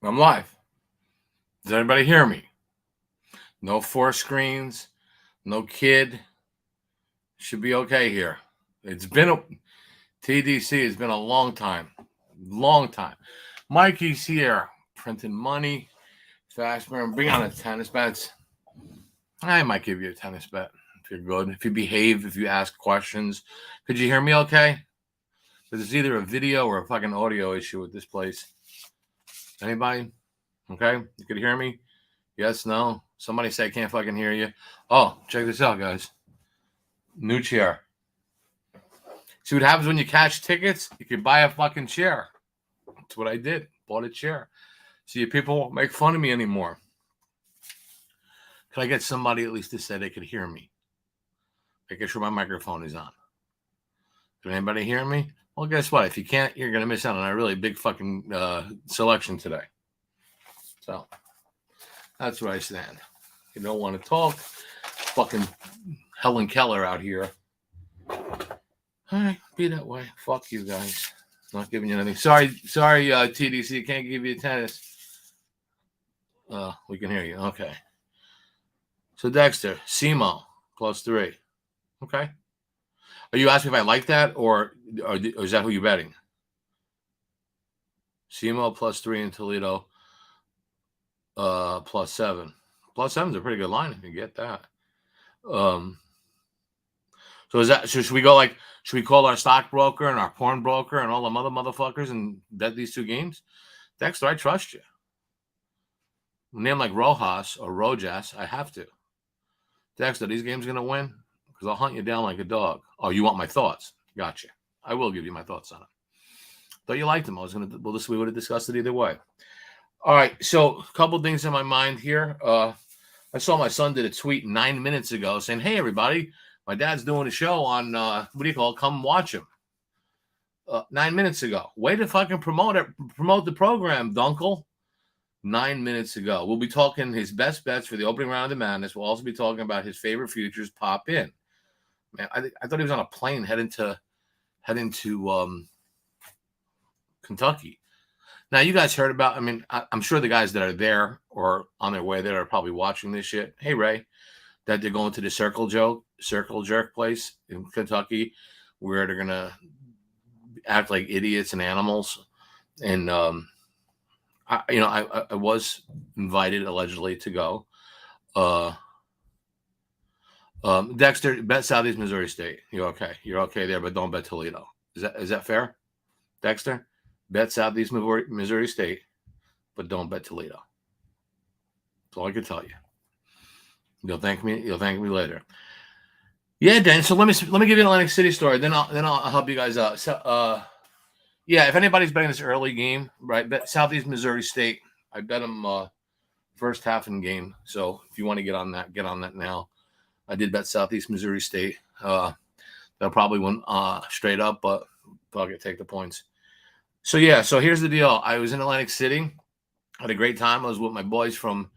I'm live. Does anybody hear me? No four screens, no kid. Should be okay here. It's been a TDC. It's been a long time. Long time. Mikey's here printing money. Factsman, bring on the tennis bets. I might give you a tennis bet if you're good. If you behave, if you ask questions. Could you hear me okay? Because it's either a video or a fucking audio issue with this place. Anybody? Okay? You could hear me? Yes, no? Somebody say I can't fucking hear you. Oh, check this out, guys. New chair. See what happens when you cash tickets? You can buy a fucking chair. That's what I did. Bought a chair. See, people won't make fun of me anymore. Can I get somebody at least to say they could hear me? Making sure my microphone is on. Can anybody hear me? Well, guess what? If you can't, you're going to miss out on a really big fucking selection today. So, that's where I stand. You don't want to talk. Fucking Helen Keller out here. All right, be that way. Fuck you guys. Not giving you anything. Sorry, TDC. Can't give you tennis. We can hear you. Okay. So, Dexter, SEMO, +3. Okay. Are you asking if I like that, or is that who you're betting? SEMO +3 in Toledo, +7. +7's a pretty good line if you get that. So is that? So should we go like? Should we call our stockbroker and our pawnbroker and all the motherfuckers and bet these two games? Dexter, I trust you. A name like Rojas or Rojas, I have to. Dexter, these games gonna win? Because I'll hunt you down like a dog. Oh, you want my thoughts? Gotcha. I will give you my thoughts on it. Thought you liked them. We would have discussed it either way. All right, so a couple things in my mind here. I saw my son did a tweet 9 minutes ago saying, "Hey, everybody, my dad's doing a show on what do you call it? Come watch him." 9 minutes ago. Way to fucking promote the program, Dunkel. 9 minutes ago. We'll be talking his best bets for the opening round of the Madness. We'll also be talking about his favorite futures pop in. Man, I thought he was on a plane heading to Kentucky. Now, you guys heard about, I'm sure the guys that are there or on their way there are probably watching this shit. Hey, Ray, that they're going to the Circle Jerk place in Kentucky where they're going to act like idiots and animals. And, I was invited allegedly to go. Dexter, bet Southeast Missouri State. You're okay. You're okay there, but don't bet Toledo. Is that fair? Dexter, bet Southeast Missouri State, but don't bet Toledo. That's all I can tell you. You'll thank me later. Yeah, Dan. So let me give you an Atlantic City story. Then I'll help you guys out. So, yeah, if anybody's betting this early game, right? Bet Southeast Missouri State. I bet them first half in game. So if you want to get on that now. I did bet Southeast Missouri State. They'll probably win straight up, but fuck it, take the points. So yeah, so here's the deal. I was in Atlantic City, had a great time. I was with my boys from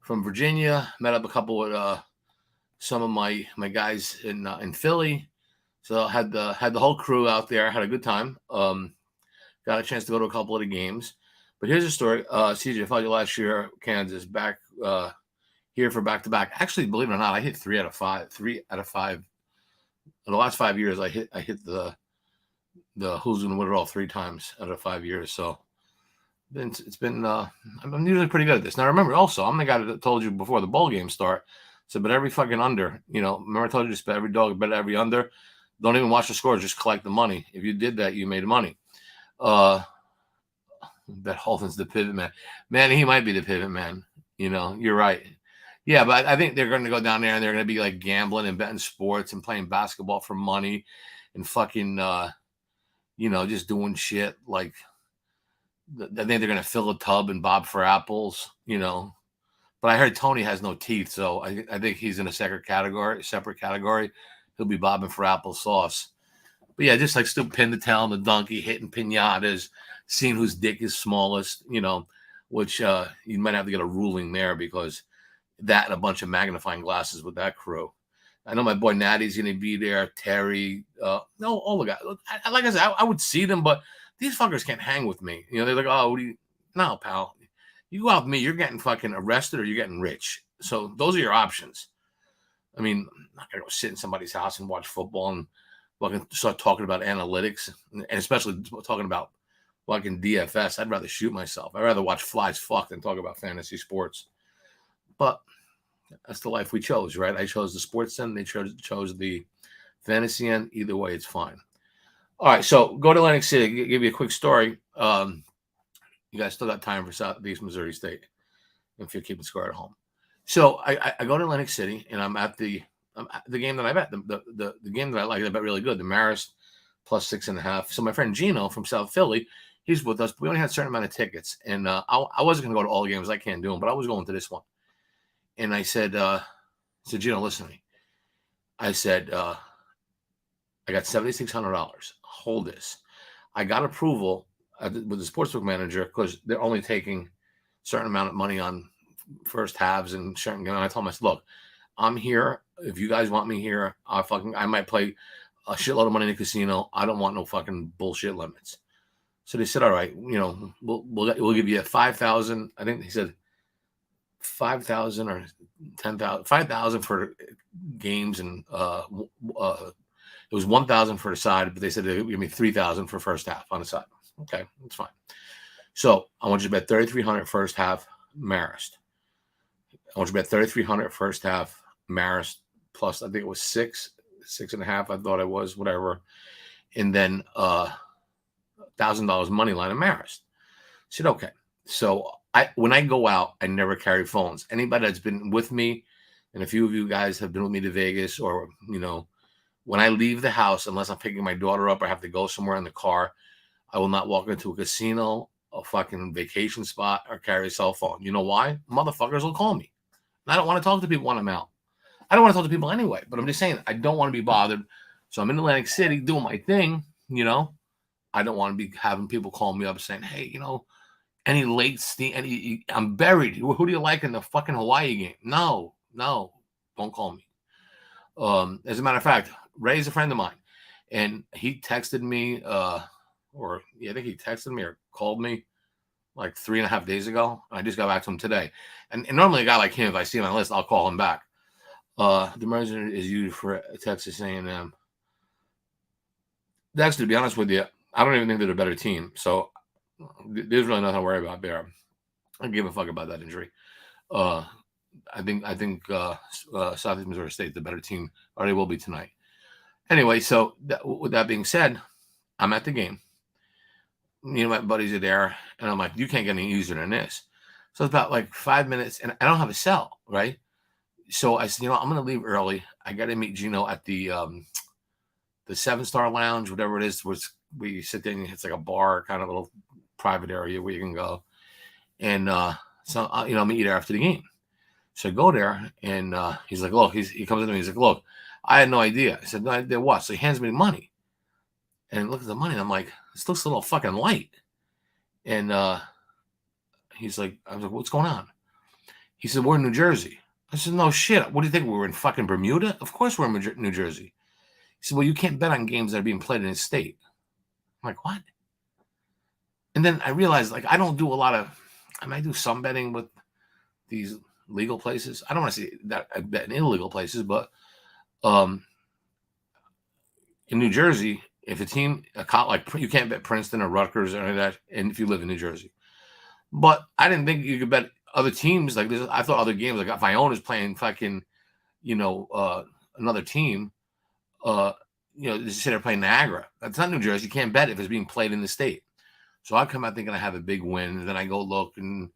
Virginia. Met up a couple with some of my guys in Philly. So had the whole crew out there. Had a good time. Got a chance to go to a couple of the games. But here's the story. CJ, I fought you last year, Kansas, back here for back-to-back. Actually, believe it or not, I hit 3 out of 5. 3 out of 5. In the last 5 years, I hit the who's going to win it all 3 times out of 5 years. So it's been I'm usually pretty good at this. Now remember, also, I'm the guy that told you before the bowl games start. So, but every fucking under, remember I told you just bet every dog, bet every under. Don't even watch the scores, just collect the money. If you did that, you made money. Bet Holton's the pivot man. Man, he might be the pivot man. You're right. Yeah, but I think they're going to go down there and they're going to be like gambling and betting sports and playing basketball for money and fucking, just doing shit. Like, I think they're going to fill a tub and bob for apples, But I heard Tony has no teeth, so I think he's in a separate category. He'll be bobbing for applesauce. But yeah, just like still pin the tail on the donkey, hitting pinatas, seeing whose dick is smallest, which you might have to get a ruling there because that and a bunch of magnifying glasses with that crew. I know my boy Natty's going to be there. Terry, no, all the guys. Like I said, I would see them, but these fuckers can't hang with me. They're like, oh, no, pal. You go out with me, you're getting fucking arrested or you're getting rich. So those are your options. I mean, I'm not gonna go sit in somebody's house and watch football and fucking start talking about analytics, and especially talking about fucking DFS. I'd rather shoot myself. I'd rather watch flies fuck than talk about fantasy sports. But that's the life we chose, right? I chose the sports end. They chose the fantasy end. Either way, it's fine. All right, so go to Atlantic City. Give you a quick story. You guys still got time for Southeast Missouri State if you're keeping score at home. So I go to Atlantic City and I'm at the game that I bet the game that I like. I bet really good. The Marist plus 6.5. So my friend Gino from South Philly, he's with us. We only had a certain amount of tickets, and I wasn't going to go to all the games. I can't do them, but I was going to this one. And I said, Gino, listen to me. I said, I got $7,600. Hold this. I got approval with the sportsbook manager because they're only taking a certain amount of money on first halves and certain. And I told him, I said, look, I'm here. If you guys want me here, I might play a shitload of money in the casino. I don't want no fucking bullshit limits. So they said, all right, we'll give you 5,000. I think he said 5,000 or 10,000, 5,000 for games, and it was 1,000 for the side, but they said they would give me 3,000 for first half on the side. Okay, that's fine. So I want you to bet 3,300 first half Marist. I want you to bet 3,300 first half Marist plus, I think it was 6.5. I thought it was whatever, and then $1,000 money line of Marist. I said okay. So when I go out, I never carry phones. Anybody that's been with me, and a few of you guys have been with me to Vegas, or when I leave the house, unless I'm picking my daughter up or have to go somewhere in the car, I will not walk into a casino, a fucking vacation spot, or carry a cell phone. You know why? Motherfuckers will call me. And I don't want to talk to people when I'm out. I don't want to talk to people anyway, but I'm just saying I don't want to be bothered. So I'm in Atlantic City doing my thing, I don't want to be having people call me up saying, hey, any late I'm buried. Who do you like in the fucking Hawaii game? No, don't call me. As a matter of fact, Ray's a friend of mine, and he texted me, I think he texted me or called me like 3.5 days ago. I just got back to him today. And normally a guy like him, if I see him on the list, I'll call him back. The merger is used for Texas A&M. Dexter, to be honest with you, I don't even think they're a better team. So there's really nothing to worry about there. I don't give a fuck about that injury. I think Southeast Missouri State the better team, or they will be tonight. Anyway, so with that being said, I'm at the game. My buddies are there, and I'm like, you can't get any easier than this. So it's about like 5 minutes, and I don't have a cell, right? So I said, I'm going to leave early. I got to meet Gino at the 7-Star Lounge, whatever it is, where you sit there and it's like a bar, kind of a little private area where you can go. And so I'll meet you there after the game. So I go there, and he's like, look, he comes in to me. He's like, look, I had no idea. I said, no idea what? So he hands me the money. And look at the money. And I'm like, this looks a little fucking light. And he's like, I was like, what's going on? He said, we're in New Jersey. I said, no shit. What do you think? We're in fucking Bermuda? Of course we're in New Jersey. He said, well, you can't bet on games that are being played in his state. I'm like, what? And then I realized, like, I don't do a lot of, I do some betting with these legal places. I don't want to say that I bet in illegal places, but in New Jersey, if a team, like you can't bet Princeton or Rutgers or any of that, and if you live in New Jersey. But I didn't think you could bet other teams like this. I thought other games, like if my own is playing fucking, another team, just sit there playing Niagara. That's not New Jersey. You can't bet if it's being played in the state. So I come out thinking I have a big win, and then I go look and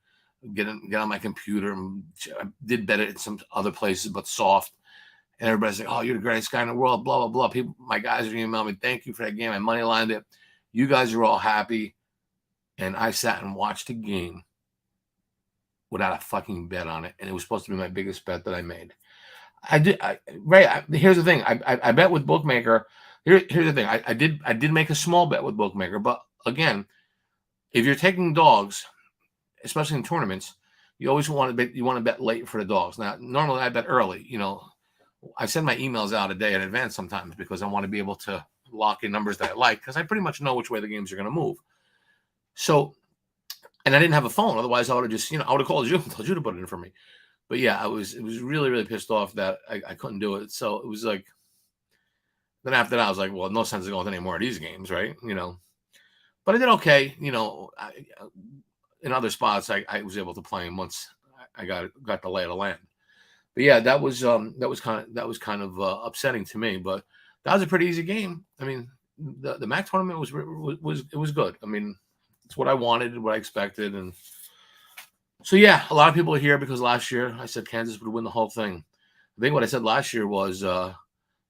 get on my computer. And I did bet it in some other places, but soft. And everybody's like, oh, you're the greatest guy in the world, blah, blah, blah. People, my guys are emailing me, thank you for that game. I money lined it. You guys are all happy. And I sat and watched the game without a fucking bet on it. And it was supposed to be my biggest bet that I made. Here's the thing. I bet with Bookmaker. Here's the thing. I did make a small bet with Bookmaker. But again, if you're taking dogs, especially in tournaments, you always want to bet late for the dogs. Now, normally I bet early. I send my emails out a day in advance sometimes because I want to be able to lock in numbers that I like because I pretty much know which way the games are going to move. So And I didn't have a phone. Otherwise, I would have just, I would have called you and told you to put it in for me. But yeah, it was really, really pissed off that I couldn't do it. So it was like, then after that, I was like, well, no sense in going to any more of these games, right? But I did okay. In other spots, I was able to play them once I got the lay of the land. But yeah, that was kind of upsetting to me. But that was a pretty easy game. I mean, the MAC tournament was good. I mean, it's what I wanted, what I expected, and so yeah, a lot of people are here because last year I said Kansas would win the whole thing. I think what I said last year was,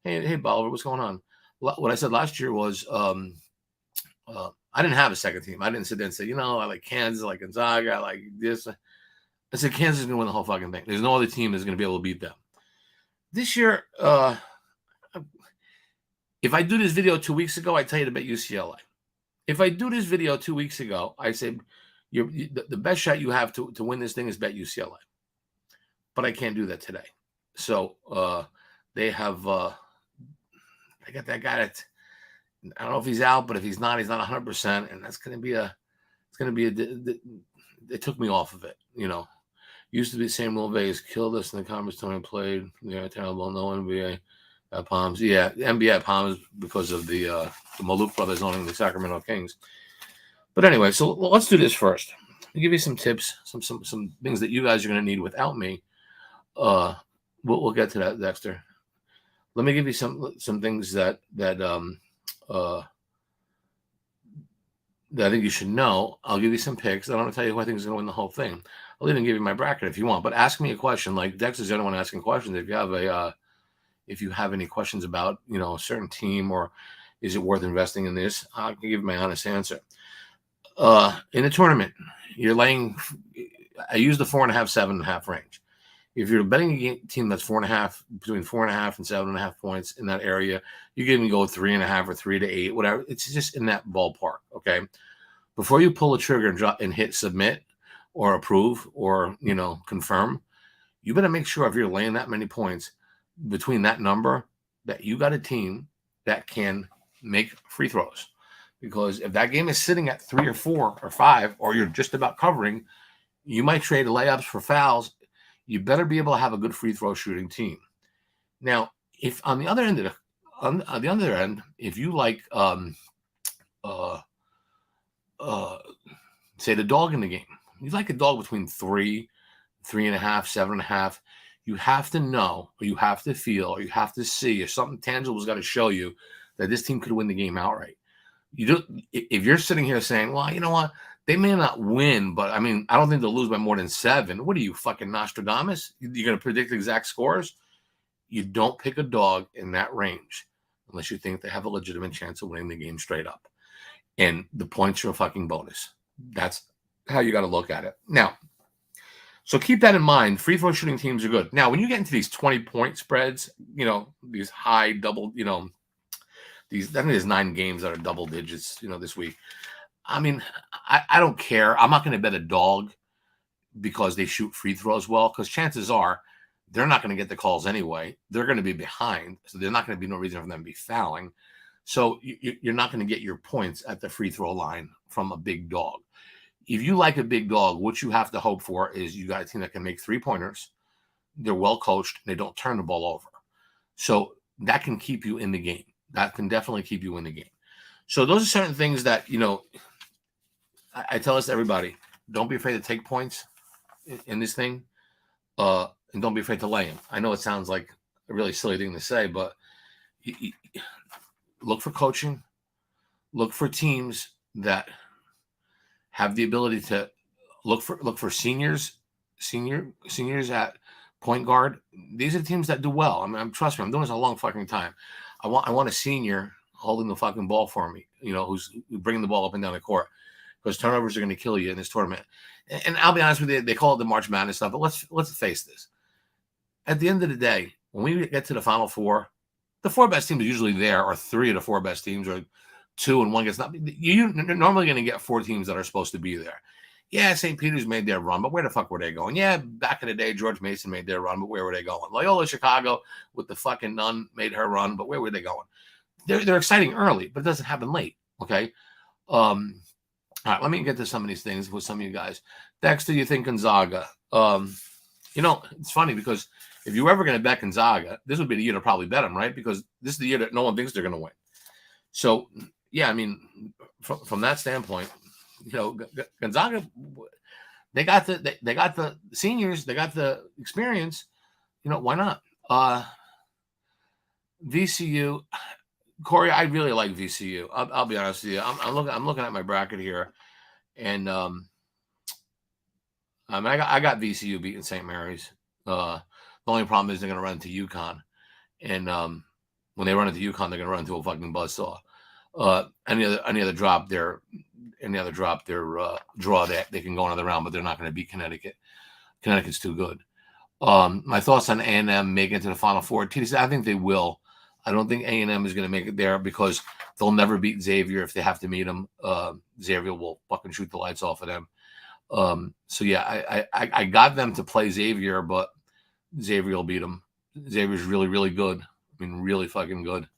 hey Bolivar, what's going on? What I said last year was, I didn't have a second team. I didn't sit there and say, I like Kansas, I like Gonzaga, I like this. I said Kansas is going to win the whole fucking thing. There's no other team that's going to be able to beat them. This year, if I do this video 2 weeks ago, I tell you to bet UCLA. If I do this video 2 weeks ago, I say the best shot you have to win this thing is bet UCLA. But I can't do that today. So they have I got that guy that I don't know if he's out, but if he's not 100%, and that's going to be it took me off of it, Used to be Sam Mulvey's killed us in the conference tournament, played. Yeah, terrible. No NBA Palms. Yeah, NBA Palms because of the Maluk brothers owning the Sacramento Kings. But anyway, so let's do this first. I'll give you some tips, some things that you guys are going to need without me. We'll get to that, Dexter. Let me give you some things that I think you should know. I'll give you some picks. I don't want to tell you who I think is going to win the whole thing. I'll even give you my bracket if you want. But ask me a question. Like Dexter's the only one asking questions. If you have any questions about a certain team or is it worth investing in this, I'll give my honest answer. In the tournament, you're laying. I use the 4.5, 7.5 range. If you're betting a team that's 4.5, between 4.5 and 7.5 points in that area, you can even go 3.5 or 3 to 8, whatever. It's just in that ballpark. Okay. Before you pull the trigger and drop and hit submit or approve or confirm, you better make sure if you're laying that many points between that number that you got a team that can make free throws. Because if that game is sitting at 3 or 4 or 5, or you're just about covering, you might trade layups for fouls. You better be able to have a good free throw shooting team. Now, if on the other end if you like, say the dog in the game, you like a dog between 3, 3.5, 7.5. You have to know, or you have to feel, or you have to see, or something tangible's got to show you that this team could win the game outright. If you're sitting here saying, well, you know what? They may not win, but I mean, I don't think they'll lose by more than 7. What are you, fucking Nostradamus? You're going to predict exact scores? You don't pick a dog in that range unless you think they have a legitimate chance of winning the game straight up. And the points are a fucking bonus. That's how you got to look at it. Now, so keep that in mind. Free throw shooting teams are good. Now, when you get into these 20-point spreads, these high double, I think there's 9 games that are double digits, this week. I mean, I don't care. I'm not going to bet a dog because they shoot free throws well, because chances are they're not going to get the calls anyway. They're going to be behind, so there's not going to be no reason for them to be fouling. So you're not going to get your points at the free throw line from a big dog. If you like a big dog, what you have to hope for is you got a team that can make 3-pointers. They're well coached. And they don't turn the ball over. So that can keep you in the game. That can definitely keep you in the game. So those are certain things that, I tell this to everybody. Don't be afraid to take points in this thing. And don't be afraid to lay them. I know it sounds like a really silly thing to say, but look for coaching. Look for teams that have the ability to look for seniors at point guard. These are teams that do well. I mean, trust me, I'm doing this a long fucking time. I want a senior holding the fucking ball for me, who's bringing the ball up and down the court, because turnovers are going to kill you in this tournament. And I'll be honest with you, they call it the March Madness stuff, but let's face this. At the end of the day, when we get to the Final Four, the 4 best teams are usually there, or 3 of the 4 best teams, or 2 and 1 gets not. You're normally going to get 4 teams that are supposed to be there. Yeah, St. Peter's made their run, but where the fuck were they going? Yeah, back in the day, George Mason made their run, but where were they going? Loyola Chicago with the fucking nun made her run, but where were they going? They're exciting early, but it doesn't happen late. Okay. All right, let me get to some of these things with some of you guys. Dexter, you think Gonzaga? It's funny because if you were ever going to bet Gonzaga, this would be the year to probably bet them, right? Because this is the year that no one thinks they're going to win. So, yeah, I mean, from that standpoint, Gonzaga, they got the seniors, they got the experience. Why not? VCU, Corey, I really like VCU. I'll be honest with you. I'm looking at my bracket here, and I got VCU beating St. Mary's. The only problem is they're going to run into UConn, and when they run into UConn, they're going to run into a fucking buzzsaw. Any other drop, their draw that they can go another round, but they're not going to beat Connecticut. Connecticut's too good. My thoughts on A&M making it to the Final Four. TDC, I think they will. I don't think A&M is going to make it there because they'll never beat Xavier if they have to meet them. Xavier will fucking shoot the lights off of them. So yeah, I got them to play Xavier, but Xavier will beat them. Xavier's really, really good. I mean, really fucking good.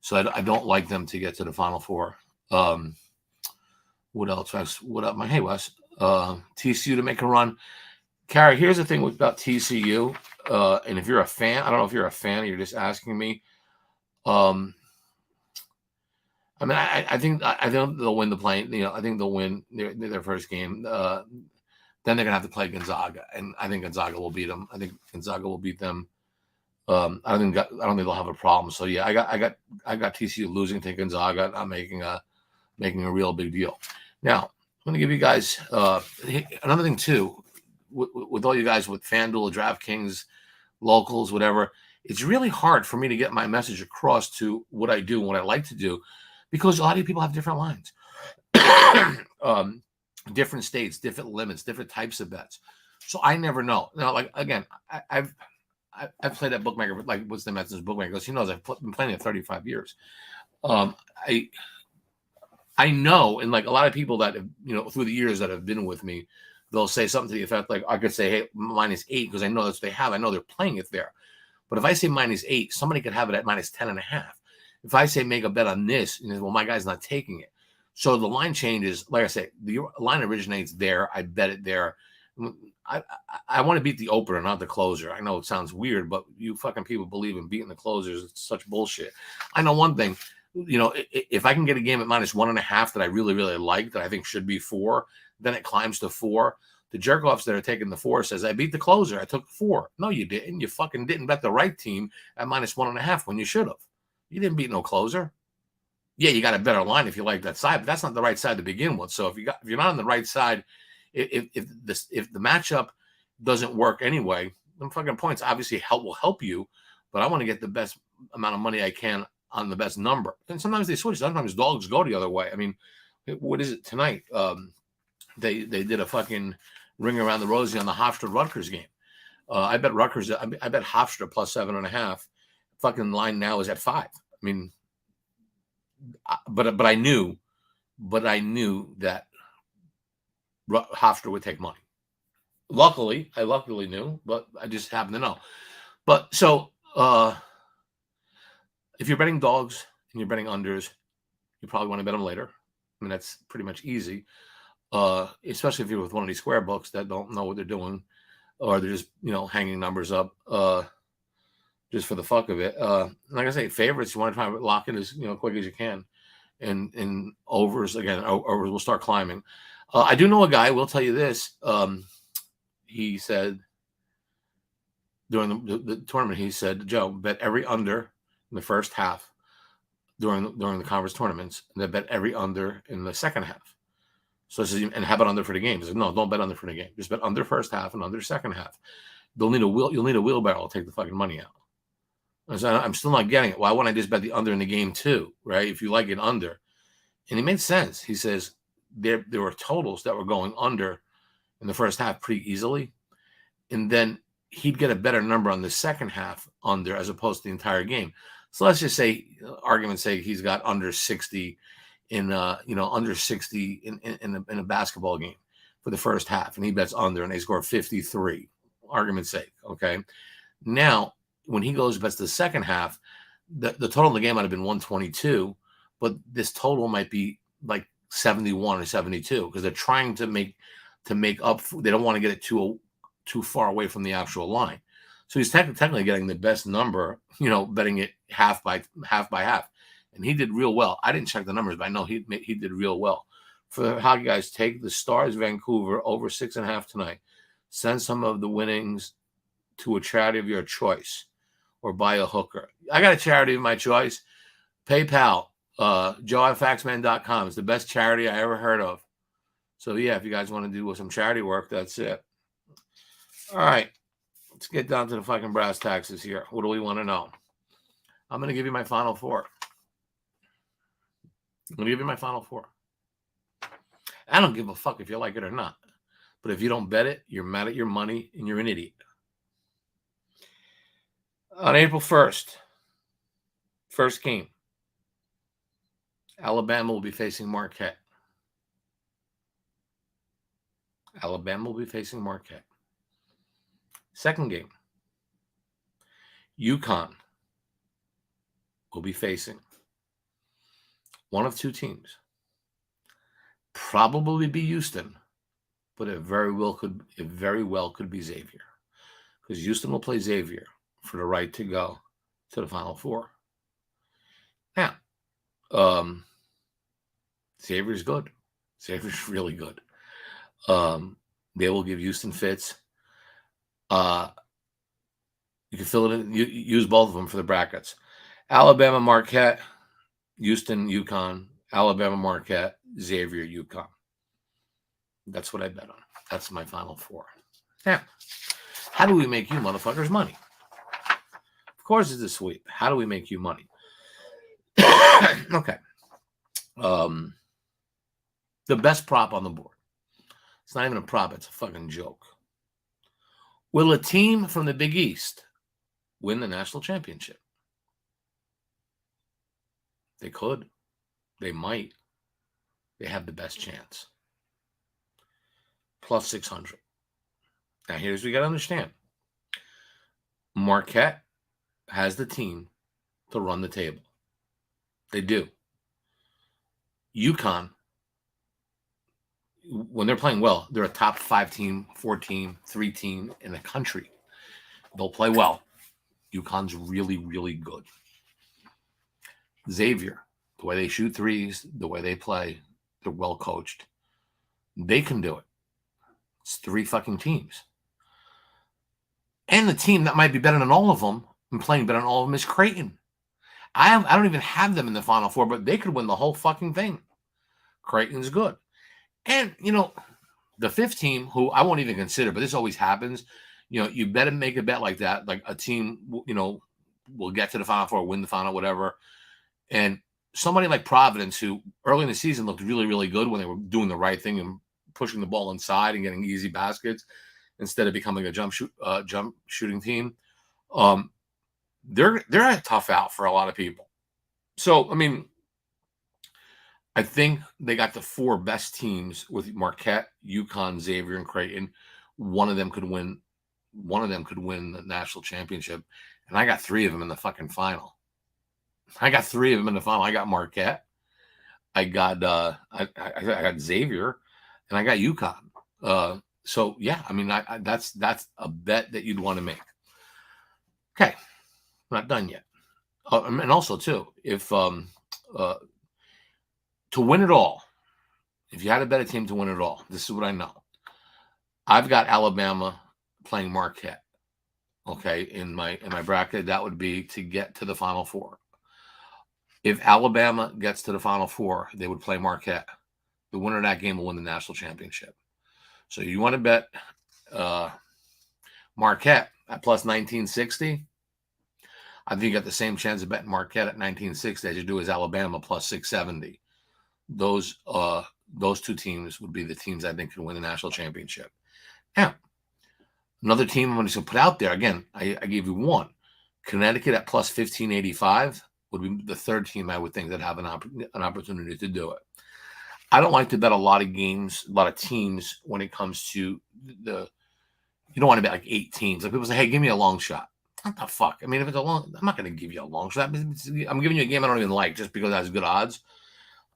So I don't like them to get to the Final Four. What else? What up, my hey Wes? TCU to make a run. Carrie, here's the thing about TCU. And if you're a fan, I don't know if you're a fan or you're just asking me. I mean, I think they'll win the play. I think they'll win their first game. Then they're gonna have to play Gonzaga, and I think Gonzaga will beat them. I think Gonzaga will beat them. I don't think they'll have a problem. So yeah, I got TCU losing to Gonzaga, not making a real big deal. Now I'm gonna give you guys another thing too. With all you guys with FanDuel, DraftKings, locals, whatever, it's really hard for me to get my message across to what I do and what I like to do, because a lot of people have different lines, different states, different limits, different types of bets. So I never know. Now, like again, I've played at bookmaker, like what's the message bookmaker? He knows I've been playing it 35 years. I know, and like a lot of people that have, through the years that have been with me, they'll say something to the effect like, I could say, hey, -8, because I know that's what they have. I know they're playing it there. But if I say -8, somebody could have it at -10.5. If I say make a bet on this, well, my guy's not taking it. So the line changes. Like I say, the line originates there. I bet it there. I want to beat the opener, not the closer. I know it sounds weird, but you fucking people believe in beating the closers. It's such bullshit. I know one thing. If I can get a game at -1.5 that I really, really like, that I think should be 4, then it climbs to 4. The jerk-offs that are taking the 4 says, I beat the closer. I took 4. No, you didn't. You fucking didn't bet the right team at -1.5 when you should have. You didn't beat no closer. Yeah, you got a better line if you like that side, but that's not the right side to begin with. So if you're not on the right side, if the matchup doesn't work anyway, then fucking points obviously will help you. But I want to get the best amount of money I can on the best number. And sometimes they switch. Sometimes dogs go the other way. I mean, what is it tonight? They did a fucking ring around the rosy on the Hofstra-Rutgers game. I bet Rutgers. I bet Hofstra +7.5. Fucking line now is at 5. I mean, but I knew that Hofstra would take money. Luckily, I knew, but I just happened to know. But so if you're betting dogs and you're betting unders, you probably want to bet them later. I mean, that's pretty much easy. Especially if you're with one of these square books that don't know what they're doing, or they're just hanging numbers up just for the fuck of it. Like I say, favorites you want to try to lock in as quick as you can, and overs overs will start climbing. I do know a guy. Will tell you this. He said during the tournament, he said, Joe, bet every under in the first half during the conference tournaments, and then bet every under in the second half. So this is, and have it under for the game. He said, no, don't bet under for the game. Just bet under first half and under second half. You'll need a wheelbarrow to take the fucking money out. I said, I'm still not getting it. Why wouldn't I just bet the under in the game too, right? If you like it under. And he made sense. He says there were totals that were going under in the first half pretty easily. And then he'd get a better number on the second half under as opposed to the entire game. So let's just say, argument's sake, he's got under 60 under 60 in a basketball game for the first half, and he bets under, and they score 53. Argument's sake, okay. Now, when he goes bets the second half, the total in the game might have been 122, but this total might be like 71 or 72 because they're trying to make up. They don't want to get it too far away from the actual line. So he's technically getting the best number, betting it half by half. And he did real well. I didn't check the numbers, but I know he did real well. For the hockey guys, take the Stars Vancouver over 6.5 tonight. Send some of the winnings to a charity of your choice or buy a hooker. I got a charity of my choice. PayPal, Joe at Factsman.com. It's the best charity I ever heard of. So, yeah, if you guys want to do some charity work, that's it. All right. Let's get down to the fucking brass taxes here. What do we want to know? I'm going to give you my final four. I don't give a fuck if you like it or not. But if you don't bet it, you're mad at your money and you're an idiot. On April 1st, first game, Alabama will be facing Marquette. Second game, UConn will be facing one of two teams. Probably be Houston, but it very well could be Xavier, because Houston will play Xavier for the right to go to the Final Four. Now, Xavier's good. Xavier's really good. They will give Houston fits. You can fill it in. You use both of them for the brackets. Alabama, Marquette, Houston, UConn, Alabama, Marquette, Xavier, UConn. That's what I bet on. That's my Final Four. Now, how do we make you motherfuckers money? Of course it's a sweep. How do we make you money? Okay. The best prop on the board. It's not even a prop. It's a fucking joke. Will a team from the Big East win the national championship? They could. They might. They have the best chance. Plus 600. Now, here's what you got to understand. Marquette has the team to run the table. They do. UConn, when they're playing well, they're a top 5 team, 4 team, 3 team in the country. They'll play well. UConn's really, really good. Xavier, the way they shoot threes, the way they play, they're well coached. They can do it. It's 3 fucking teams. And the team that might be better than all of them and playing better than all of them is Creighton. I don't even have them in the Final Four, but they could win the whole fucking thing. Creighton's good. And, the 5th team, who I won't even consider, but this always happens, you better make a bet like that. Like a team, will get to the Final Four, win the Final, whatever. And somebody like Providence, who early in the season looked really, really good when they were doing the right thing and pushing the ball inside and getting easy baskets instead of becoming a jump shooting team. They're a tough out for a lot of people. So, I think they got the 4 best teams with Marquette, UConn, Xavier, and Creighton. One of them could win the national championship. And I got 3 of them in the fucking final. I got Marquette. I got Xavier, and I got UConn. So yeah, that's a bet that you'd want to make. Okay, we're not done yet. And also too, if to win it all, if you had to bet a team to win it all, this is what I know. I've got Alabama playing Marquette. Okay, in my bracket, that would be to get to the Final Four. If Alabama gets to the Final Four, they would play Marquette. The winner of that game will win the national championship. So you want to bet Marquette at plus 1960? I think you got the same chance of betting Marquette at 1960 as you do as Alabama plus 670. Those 2 teams would be the teams I think can win the national championship. Now, another team I'm going to put out there, again, I gave you 1. Connecticut at plus 1585 would be the 3rd team I would think that have an opportunity to do it. I don't like to bet a lot of teams when it comes to you don't want to bet like 8 teams. Like people say, hey, give me a long shot. What the fuck? If it's I'm not going to give you a long shot. I'm giving you a game I don't even like just because it has good odds.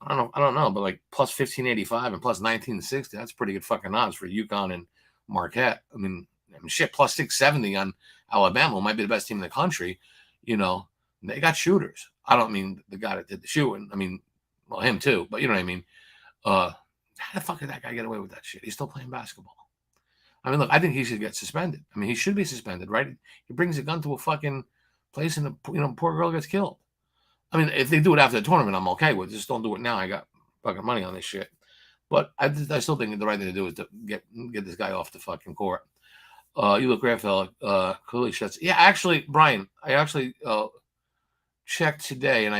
I don't know, but like plus 1585 and plus 1960. That's pretty good fucking odds for UConn and Marquette. I mean, shit, plus 670 on Alabama, who might be the best team in the country. You know, they got shooters. I don't mean the guy that did the shooting. I mean, well, him too, but you know what I mean. How the fuck did that guy get away with that shit? He's still playing basketball. I mean, look, I think he should get suspended. I mean, he should be suspended, right? He brings a gun to a fucking place and poor girl gets killed. I mean, if they do it after the tournament, I'm okay with it. Just don't do it now. I got fucking money on this shit. But I still think the right thing to do is to get this guy off the fucking court. You look great, fella. Clearly shuts. Yeah, actually, Brian, I actually checked today, and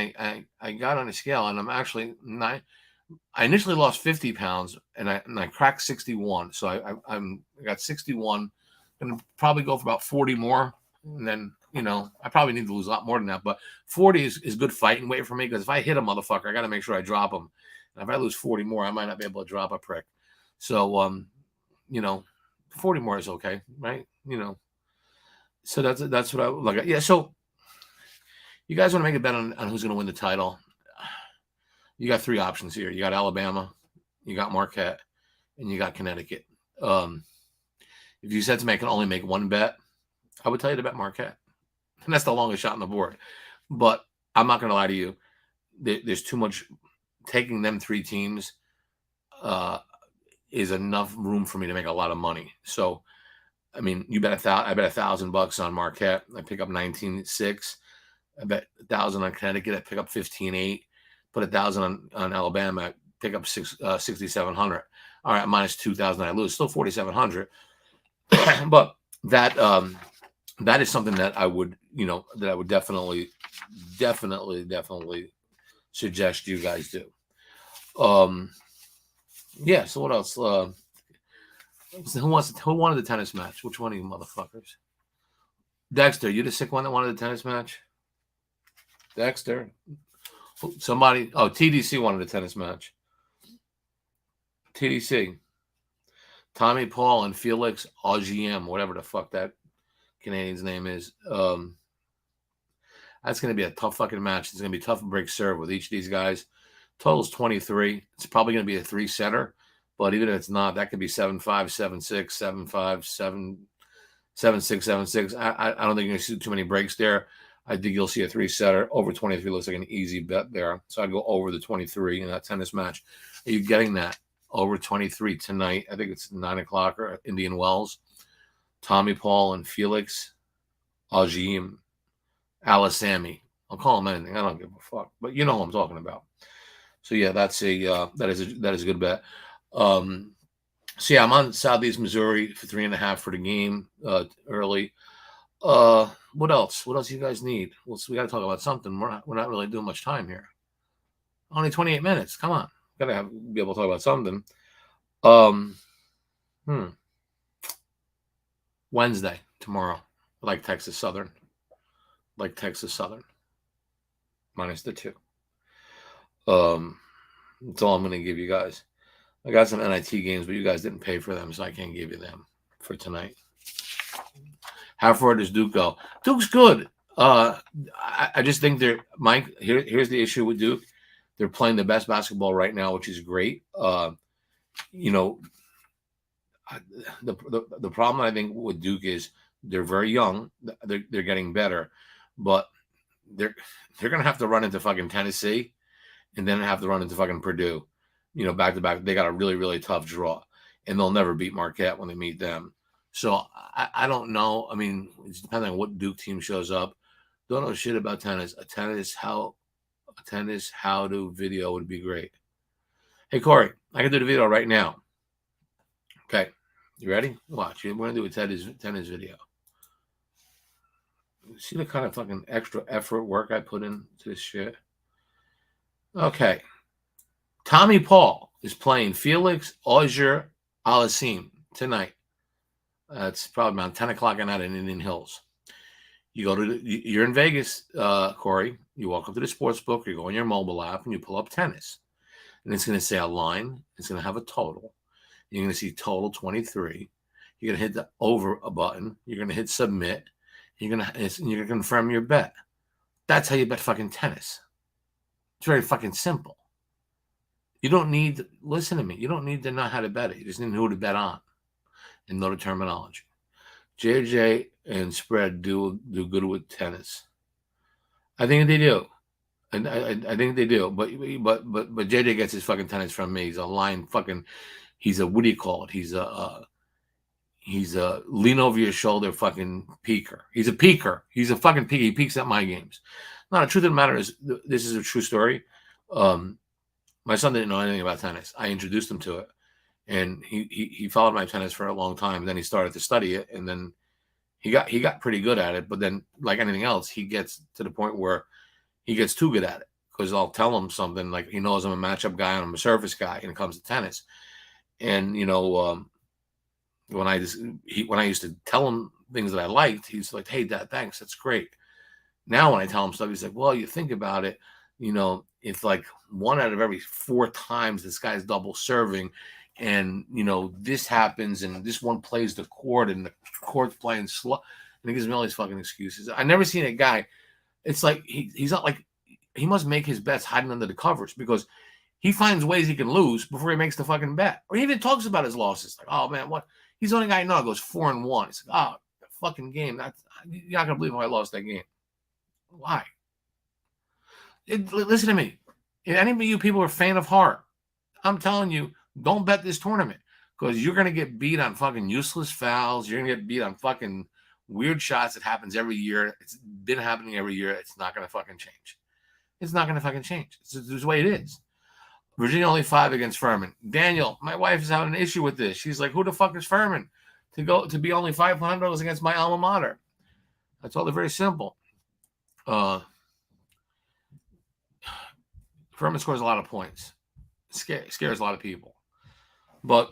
I got on a scale, and I'm actually nine. I initially lost 50 pounds, and I cracked 61. So I got 61. Gonna probably go for about 40 more, and then I probably need to lose a lot more than that. But 40 is good fighting weight for me, because if I hit a motherfucker, I got to make sure I drop him. And if I lose 40 more, I might not be able to drop a prick. So 40 more is okay, right? So that's what I look at. Yeah. So you guys want to make a bet on who's going to win the title? You got three options here. You got Alabama, you got Marquette, and you got Connecticut. If you said to me I can only make one bet, I would tell you to bet Marquette. And that's the longest shot on the board. But I'm not going to lie to you. There's too much. Taking them three teams is enough room for me to make a lot of money. So, I mean, I bet $1,000 on Marquette. I pick up 19.6. I bet 1,000 on Connecticut. I pick up 15.8. Put 1,000 on Alabama. I pick up 6,700. All right, minus 2,000. I lose. Still 4,700. But that is something that I would definitely suggest you guys do. Yeah. So what else? Who wanted the tennis match? Which one of you motherfuckers? Dexter, you the sick one that wanted the tennis match? Dexter. Somebody. Oh, TDC wanted a tennis match. TDC. Tommy Paul and Felix Auger, whatever the fuck that Canadian's name is. That's going to be a tough fucking match. It's going to be tough to break serve with each of these guys. Total's 23. It's probably going to be a 3-setter, but even if it's not, that could be 7-5, 7-6, 7-5, 7-6, 7-6. I don't think you're going to see too many breaks there. I think you'll see a 3-setter. Over 23 looks like an easy bet there. So I'd go over the 23 in that tennis match. Are you getting that? Over 23 tonight. I think it's 9 o'clock or Indian Wells. Tommy Paul and Felix Auger. Alisamy. I'll call him anything. I don't give a fuck. But you know who I'm talking about. So yeah, that is a good bet. So yeah, I'm on Southeast Missouri for 3.5 for the game early. What else? What else you guys need? We got to talk about something. We're not really doing much time here. Only 28 minutes. Come on, gotta be able to talk about something. Wednesday tomorrow, like Texas Southern. Minus the 2. That's all I'm going to give you guys. I got some NIT games, but you guys didn't pay for them, so I can't give you them for tonight. How far does Duke go? Duke's good. I just think Mike. Here's the issue with Duke. They're playing the best basketball right now, which is great. The problem I think with Duke is they're very young. They're getting better, but they're going to have to run into fucking Tennessee and then have to run into fucking Purdue, back to back. They got a really, really tough draw, and they'll never beat Marquette when they meet them. So I don't know. I mean, it's depending on what Duke team shows up. Don't know shit about tennis. A tennis how-to video would be great. Hey, Corey, I can do the video right now. Okay. You ready? Watch. We're going to do a tennis video. See the kind of fucking extra effort work I put into this shit? Okay. Tommy Paul is playing Felix Auger Alisamy tonight. It's probably around 10 o'clock at night in Indian Hills. You're in Vegas, Corey. You walk up to the sports book, you go on your mobile app, and you pull up tennis. And it's going to say a line. It's going to have a total. You're going to see total 23. You're going to hit the over a button. You're going to hit submit. You're going to confirm your bet. That's how you bet fucking tennis. It's very fucking simple. You don't need, listen to me, you don't need to know how to bet it. You just need to know who to bet on and know the terminology. JJ and spread do good with tennis. I think they do. And I think they do. But JJ gets his fucking tennis from me. He's a line fucking, he's a, what do you call it? He's a lean over your shoulder fucking peeker. He's a peeker. He's a fucking peeker. He peeks at my games. No, the truth of the matter is, this is a true story. My son didn't know anything about tennis. I introduced him to it, and he followed my tennis for a long time. Then he started to study it, and then he got pretty good at it. But then, like anything else, he gets to the point where he gets too good at it, because I'll tell him something like, he knows I'm a matchup guy and I'm a service guy when it comes to tennis. And when I used to tell him things that I liked, he's like, "Hey, Dad, thanks, that's great." Now when I tell him stuff, he's like, "Well, you think about it, it's like 1 out of every 4 times this guy's double serving, and this happens, and this one plays the court, and the court's playing slow." And he gives me all these fucking excuses. I never seen a guy. It's like he's not like, he must make his bets hiding under the covers, because he finds ways he can lose before he makes the fucking bet. Or he even talks about his losses. Like, "Oh man, what?" He's the only guy I know goes 4-1. He's like, "Oh, the fucking game. You're not gonna believe how I lost that game." Why? Listen to me. If any of you people are faint of heart, I'm telling you, don't bet this tournament, because you're gonna get beat on fucking useless fouls. You're gonna get beat on fucking weird shots that happens every year. It's been happening every year. It's not gonna fucking change. It's not gonna fucking change. It's the way it is. Virginia only 5 against Furman. Daniel, my wife is having an issue with this. She's like, "Who the fuck is Furman to be only 500 against my alma mater?" I told her very simple. Furman scores a lot of points. Scares a lot of people. But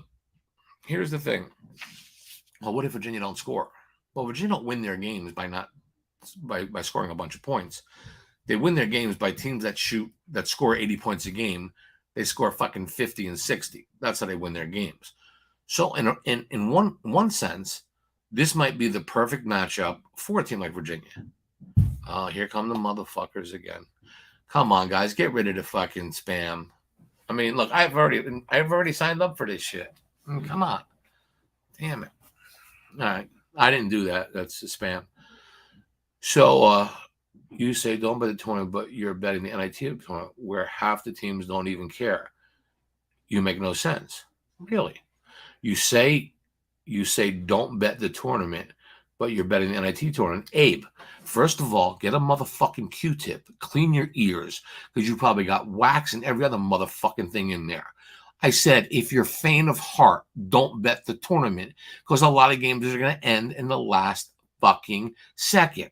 here's the thing. Well, what if Virginia don't score? Well, Virginia don't win their games by scoring a bunch of points. They win their games by teams that score 80 points a game. They score fucking 50 and 60. That's how they win their games. So in one sense, this might be the perfect matchup for a team like Virginia. Oh, here come the motherfuckers again. Come on, guys, get rid of the fucking spam. I mean, look, I've already signed up for this shit. Come on. Damn it. All right. I didn't do that. That's the spam. So you say don't bet the tournament, but you're betting the NIT tournament where half the teams don't even care. You make no sense. Really. You say don't bet the tournament, but you're betting the NIT tournament. Abe, first of all, get a motherfucking Q-tip. Clean your ears, because you probably got wax and every other motherfucking thing in there. I said, if you're faint of heart, don't bet the tournament, because a lot of games are going to end in the last fucking second.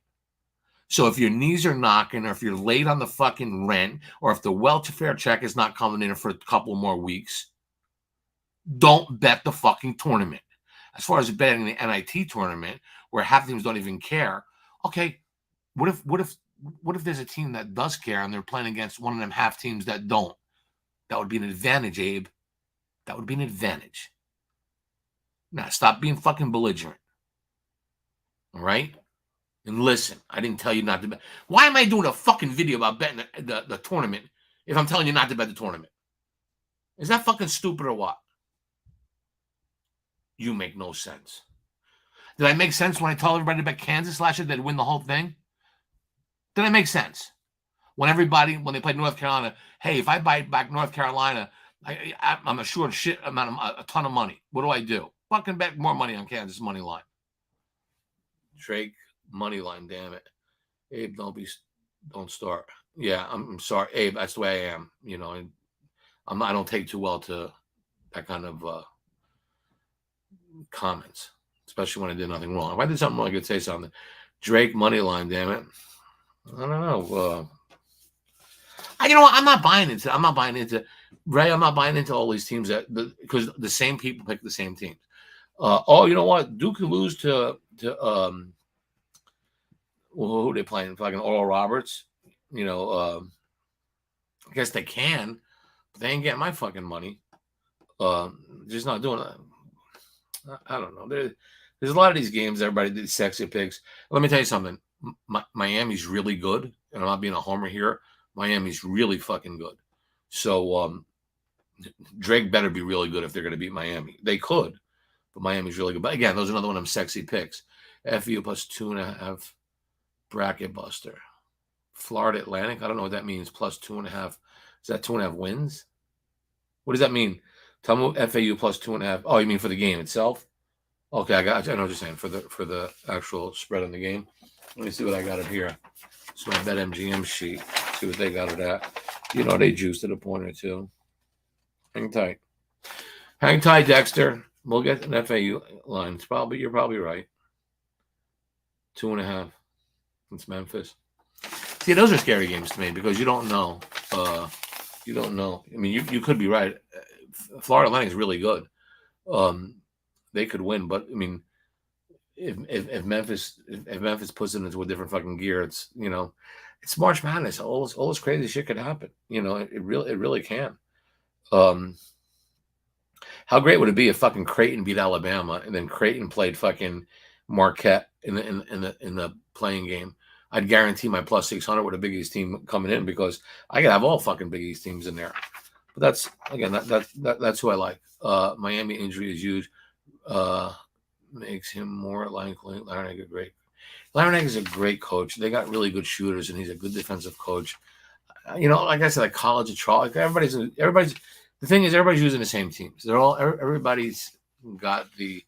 So if your knees are knocking, or if you're late on the fucking rent, or if the welfare check is not coming in for a couple more weeks, don't bet the fucking tournament. As far as betting the NIT tournament, where half teams don't even care, okay, what if there's a team that does care and they're playing against one of them half teams that don't? That would be an advantage, Abe. That would be an advantage. Now, stop being fucking belligerent. All right? And listen, I didn't tell you not to bet. Why am I doing a fucking video about betting the tournament if I'm telling you not to bet the tournament? Is that fucking stupid or what? You make no sense. Did I make sense when I told everybody to bet Kansas last year they'd win the whole thing? Did I make sense? When they played North Carolina, hey, if I buy back North Carolina, I'm assured a ton of money. What do? Fucking bet more money on Kansas money line. Drake money line, damn it. Abe, don't start. Yeah, I'm sorry, Abe. That's the way I am. I don't take too well to that kind of comments, especially when I did nothing wrong. If I did something wrong, I could say something. Drake money line, damn it. I don't know. I'm not buying into Ray. I'm not buying into all these teams because the same people pick the same teams. You know what? Duke could lose to who are they playing? Fucking Oral Roberts. I guess they can, but they ain't getting my fucking money. Just not doing that. I don't know. There's a lot of these games. Everybody did sexy picks. Let me tell you something. Miami's really good, and I'm not being a homer here. Miami's really fucking good. So Drake better be really good if they're going to beat Miami. They could, but Miami's really good. But again, those are another one of them sexy picks. FU plus 2.5 bracket buster. Florida Atlantic. I don't know what that means. Plus 2.5. Is that 2.5 wins? What does that mean? Tell me FAU plus 2.5. Oh, you mean for the game itself? Okay, I know what you're saying for the actual spread on the game. Let me see what I got it here. It's my BetMGM sheet. See what they got it at. You know they juiced it a point or two. Hang tight. Hang tight, Dexter. We'll get an FAU line. You're probably right. 2.5. It's Memphis. See, those are scary games to me because you don't know. You don't know. I mean, you could be right. Florida Atlantic is really good. They could win, but I mean, if Memphis puts it into a different fucking gear, it's it's March Madness. All this crazy shit could happen. It really can. How great would it be if fucking Creighton beat Alabama and then Creighton played fucking Marquette in the playing game? I'd guarantee my plus 600 with a Big East team coming in because I could have all fucking Big East teams in there. But that's who I like. Miami injury is huge. Makes him more likely. Larinaga great. Larinaga is a great coach. They got really good shooters, and he's a good defensive coach. Like I said, like college of Charlotte. Everybody's. The thing is, everybody's using the same teams. Everybody's got the,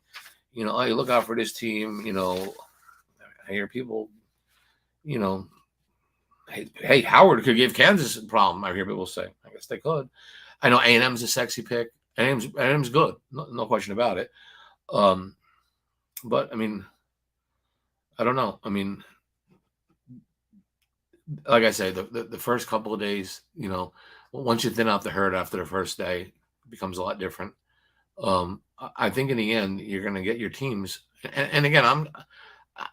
oh, you look out for this team. I hear people, hey, Howard could give Kansas a problem. I hear people say. I guess they could. I know A&M's a sexy pick. A&M's good. No question about it. But I mean, I don't know. I mean, like I say, the first couple of days, once you thin out the herd after the first day, it becomes a lot different. I think in the end, you're going to get your teams. And again,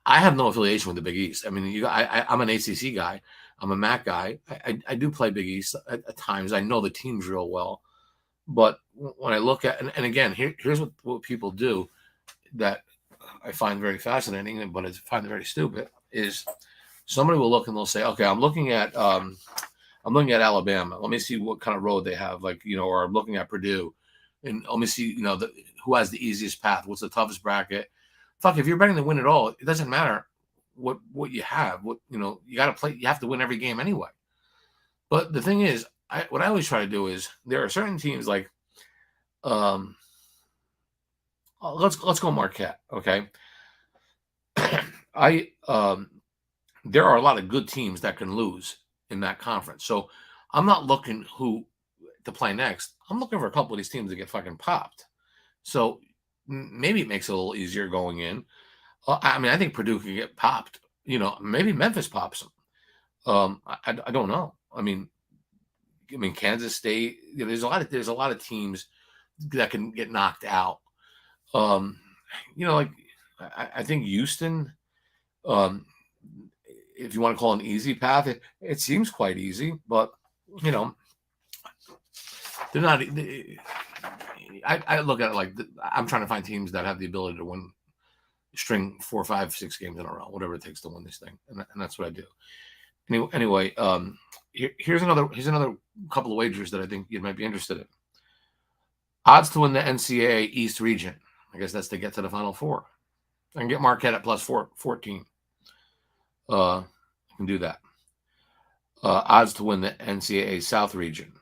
I have no affiliation with the Big East. I mean, I'm an ACC guy. I'm a MAC guy. I do play Big East at times. I know the teams real well. But when I look at, and again, here's what people do that I find very fascinating, but I find it very stupid, is somebody will look and they'll say, okay, I'm looking at Alabama. Let me see what kind of road they have, or I'm looking at Purdue, and let me see, who has the easiest path, what's the toughest bracket. Fuck, if you're betting to win it all, it doesn't matter what you have. You got to play. You have to win every game anyway. But the thing is, what I always try to do is there are certain teams like, let's go Marquette, okay? There are a lot of good teams that can lose in that conference. So I'm not looking who to play next. I'm looking for a couple of these teams to get fucking popped. So maybe it makes it a little easier going in. I mean, I think Purdue can get popped. Maybe Memphis pops them. I don't know. I mean, Kansas State. There's a lot of teams that can get knocked out. I think Houston. If you want to call it an easy path, it seems quite easy, but they're not. I look at it like I'm trying to find teams that have the ability to string 4, 5, 6 games in a row, whatever it takes to win this thing, and that's what I do. Anyway, here's another couple of wagers that I think you might be interested in. Odds to win the NCAA East region. I guess that's to get to the Final Four. I can get Marquette at plus 14. I can do that. Odds to win the NCAA South region.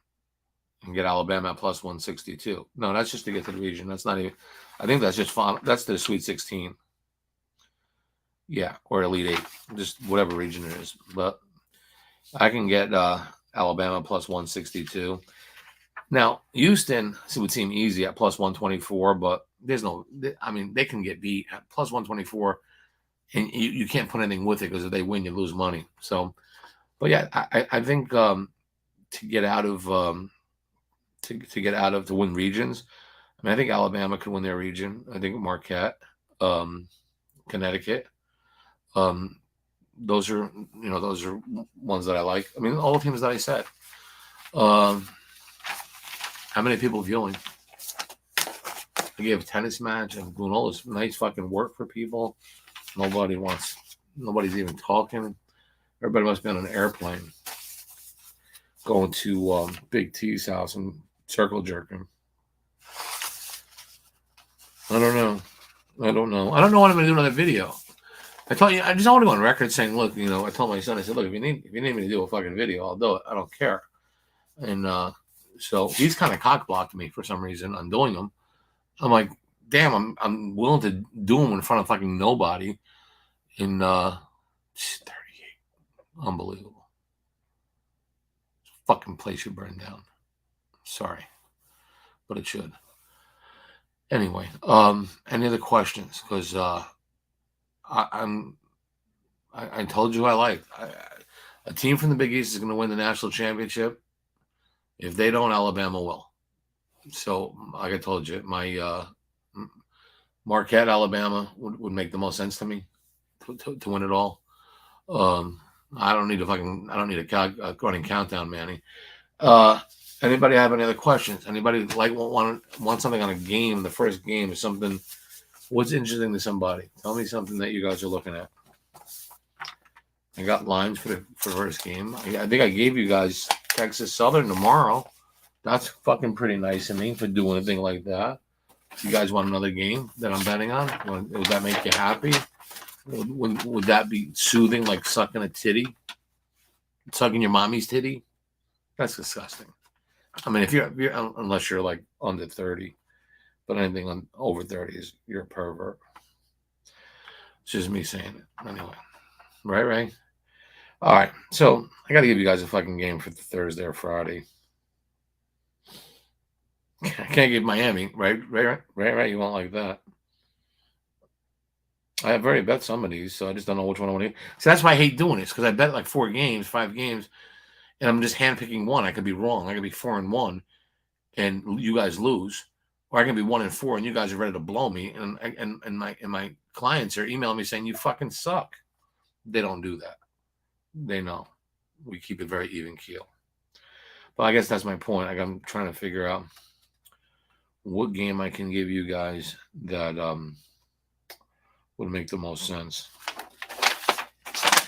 And get Alabama at plus 162. No, that's just to get to the region. That's not even. I think that's just fun. That's the Sweet 16. Yeah, or Elite 8, just whatever region it is. But I can get Alabama plus 162. Now, Houston would seem easy at plus 124, but there's no. I mean, they can get beat at plus 124, and you can't put anything with it because if they win, you lose money. So, but yeah, I think to get out of to win regions. I mean, I think Alabama could win their region. I think Marquette, Connecticut. Those are ones that I like. I mean, all the teams that I said. How many people viewing? I gave a tennis match. I'm doing all this nice fucking work for people. Nobody's even talking. Everybody must be on an airplane going to Big T's house and Circle jerking. I don't know. I don't know what I'm going to do another video. I told you, I just want to go on record saying, look, I told my son, I said, look, if you need me to do a fucking video, I'll do it. I don't care. And so he's kind of cock blocked me for some reason on doing them. I'm like, damn, I'm willing to do them in front of fucking nobody. In 38, unbelievable. Fucking place should burn down. Sorry, but it should. Anyway, any other questions? Because I told you a team from the Big East is going to win the national championship. If they don't, Alabama will. So, like I told you, my Marquette, Alabama would make the most sense to me to win it all. I don't need a running countdown, Manny. Anybody have any other questions? Anybody want something on a game? The first game is something. What's interesting to somebody? Tell me something that you guys are looking at. I got lines for the first game. I think I gave you guys Texas Southern tomorrow. That's fucking pretty nice of me for doing a thing like that. You guys want another game that I'm betting on? Would that make you happy? Would that be soothing, like sucking a titty? Sucking your mommy's titty? That's disgusting. I mean, if you're unless you're like under 30, but anything over 30 is you're a pervert. It's just me saying it. Anyway. Right? All right. So I got to give you guys a fucking game for Thursday or Friday. I can't give Miami. Right. You won't like that. I have already bet some of these, so I just don't know which one I want to. So that's why I hate doing this, because I bet like 5 games, and I'm just handpicking one. I could be wrong. I could be 4-1, and you guys lose, or I can be 1-4, and you guys are ready to blow me, and my clients are emailing me saying you fucking suck. They don't do that. They know we keep it very even keel. But I guess that's my point. Like, I'm trying to figure out what game I can give you guys that would make the most sense.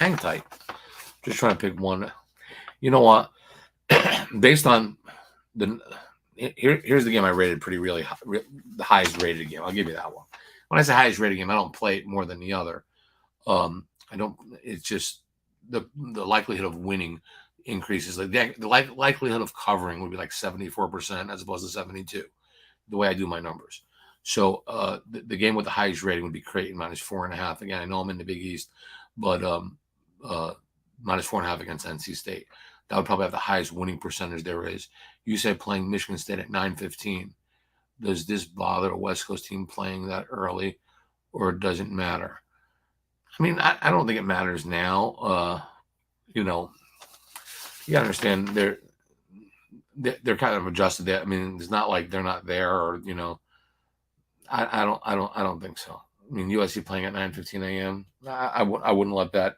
Hang tight. Just trying to pick one. You know what? Based on here's the game I rated really high, the highest rated game. I'll give you that one. When I say highest rated game, I don't play it more than the other. I don't. It's just the likelihood of winning increases. Like the likelihood of covering would be like 74% as opposed to 72%. The way I do my numbers. So the game with the highest rating would be Creighton -4.5. Again, I know I'm in the Big East, but -4.5 against NC State. That would probably have the highest winning percentage there is. You say playing Michigan State at 9:15. Does this bother a West Coast team playing that early, or does it matter? I mean, I don't think it matters now. You gotta understand they're kind of adjusted that. I mean, it's not like they're not there, or I don't think so. I mean, USC playing at 9:15 a.m. I wouldn't let that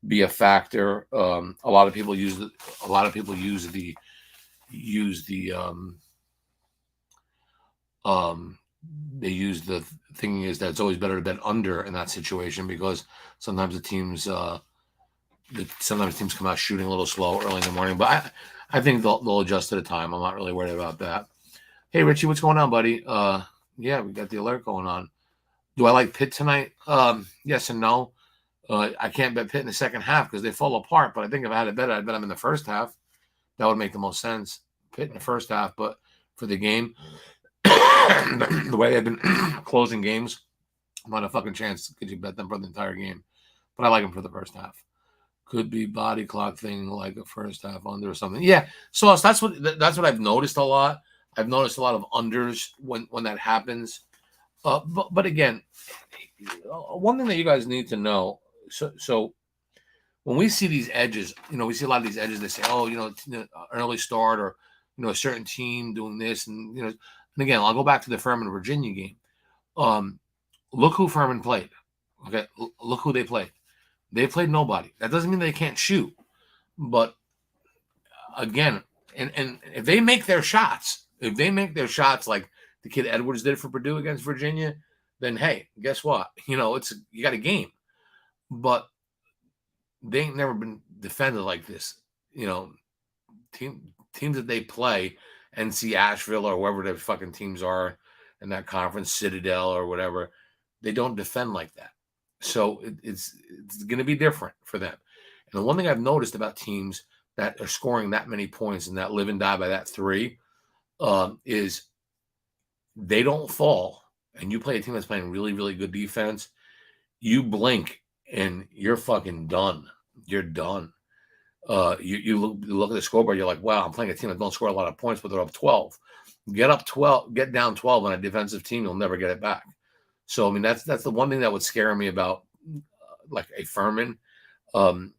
be a factor. A lot of people use the thing is that it's always better to bet under in that situation, because sometimes the teams come out shooting a little slow early in the morning. But I think they'll adjust to the time. I'm not really worried about that. Hey, Richie, what's going on, buddy? Yeah, we got the alert going on. Do I like Pitt tonight? Yes and no. I can't bet Pitt in the second half because they fall apart. But I think if I had to bet, I'd bet them in the first half. That would make the most sense. Pitt in the first half, but for the game, the way they've been closing games, not a fucking chance could you bet them for the entire game. But I like them for the first half. Could be body clock thing, like a first half under or something. Yeah, so that's what I've noticed a lot. I've noticed a lot of unders when that happens. But again, one thing that you guys need to know. So when we see these edges, we see a lot of these edges. They say, early start, or a certain team doing this, and and again, I'll go back to the Furman Virginia game. Look who Furman played. Okay, look who they played. They played nobody. That doesn't mean they can't shoot, but again, and if they make their shots, like the kid Edwards did for Purdue against Virginia, then hey, guess what? You got a game, but they ain't never been defended like this. Teams that they play NC Asheville or wherever the fucking teams are in that conference, Citadel or whatever, they don't defend like that. So it's going to be different for them. And the one thing I've noticed about teams that are scoring that many points and that live and die by that three is they don't fall. And you play a team that's playing really, really good defense, you blink and you're fucking done. You're done. You look at the scoreboard, you're like, wow, I'm playing a team that don't score a lot of points, but they're up 12. Get down 12 on a defensive team, you'll never get it back. So I mean, that's the one thing that would scare me about like a Furman. Again,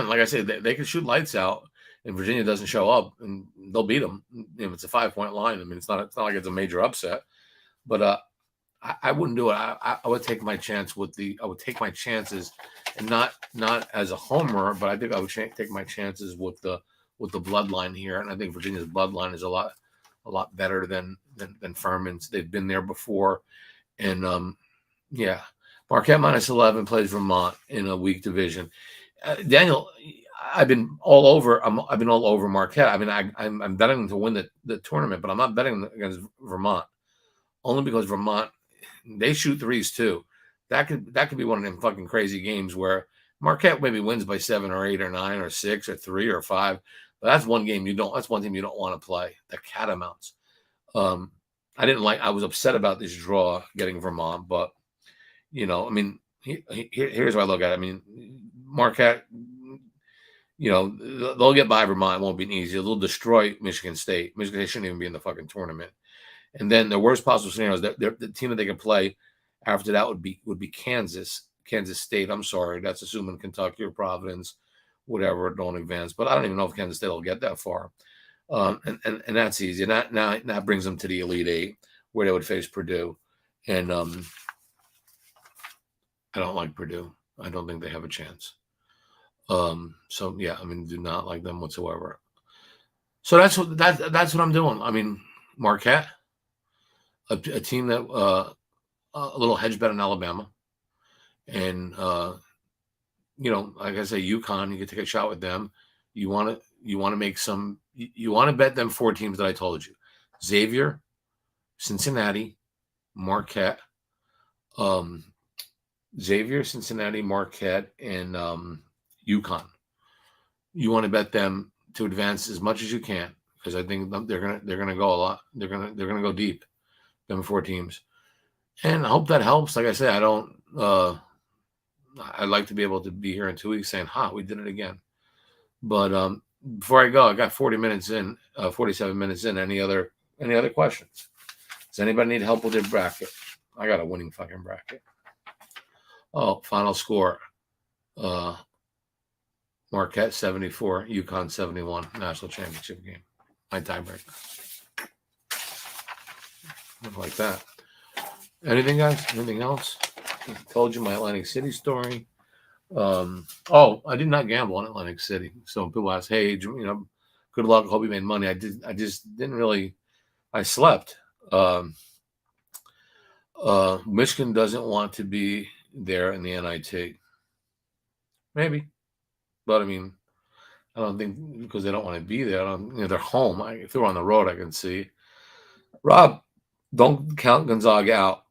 like I said, they can shoot lights out, and Virginia doesn't show up, and they'll beat them. It's a 5-point line. I mean, it's not like it's a major upset, but I wouldn't do it. I would take my chance I would take my chances, and not as a homer, but I think I would take my chances with the bloodline here, and I think Virginia's bloodline is a lot better than Furman's. They've been there before, and yeah, Marquette -11 plays Vermont in a weak division. Daniel, I've been all over. I've been all over Marquette. I mean, I'm betting them to win the tournament, but I'm not betting against Vermont, only because Vermont, they shoot threes too. That could be one of them fucking crazy games where Marquette maybe wins by 7 or 8 or 9 or 6 or 3 or 5. But that's one game that's one team you don't want to play. The Catamounts. I was upset about this draw getting Vermont, but I mean, here's what I look at it. I mean, Marquette, they'll get by Vermont. It won't be easy. They'll destroy Michigan State. Michigan State shouldn't even be in the fucking tournament. And then the worst possible scenario is that the team that they can play after that would be Kansas State. I'm sorry, that's assuming Kentucky or Providence, whatever, don't advance. But I don't even know if Kansas State will get that far. And that's easy. And that brings them to the Elite Eight, where they would face Purdue. And I don't like Purdue. I don't think they have a chance. So yeah, I mean, do not like them whatsoever. So that's what I'm doing. I mean, Marquette, a team that a little hedge bet on Alabama, and like I say, UConn, you can take a shot with them. You want to make some. You want to bet them 4 teams that I told you: Xavier, Cincinnati, Marquette, Xavier, Cincinnati, Marquette, and UConn. You want to bet them to advance as much as you can, because I think they're gonna go a lot. They're gonna go deep. Them 4 teams, and I hope that helps. Like I say, I'd like to be able to be here in 2 weeks saying, we did it again. But before I go, I got 47 minutes in. Any other questions? Does anybody need help with their bracket? I got a winning fucking bracket. Oh, final score. Marquette 74, UConn 71, national championship game. My tiebreaker. Like that. Anything, guys? Anything else? I told you my Atlantic City story. I did not gamble on Atlantic City. So people ask, hey, good luck. Hope you made money. I just didn't really. I slept. Michigan doesn't want to be there in the NIT. Maybe, but I mean, I don't think because they don't want to be there. They're home. If they're on the road, I can see. Rob, don't count Gonzaga out.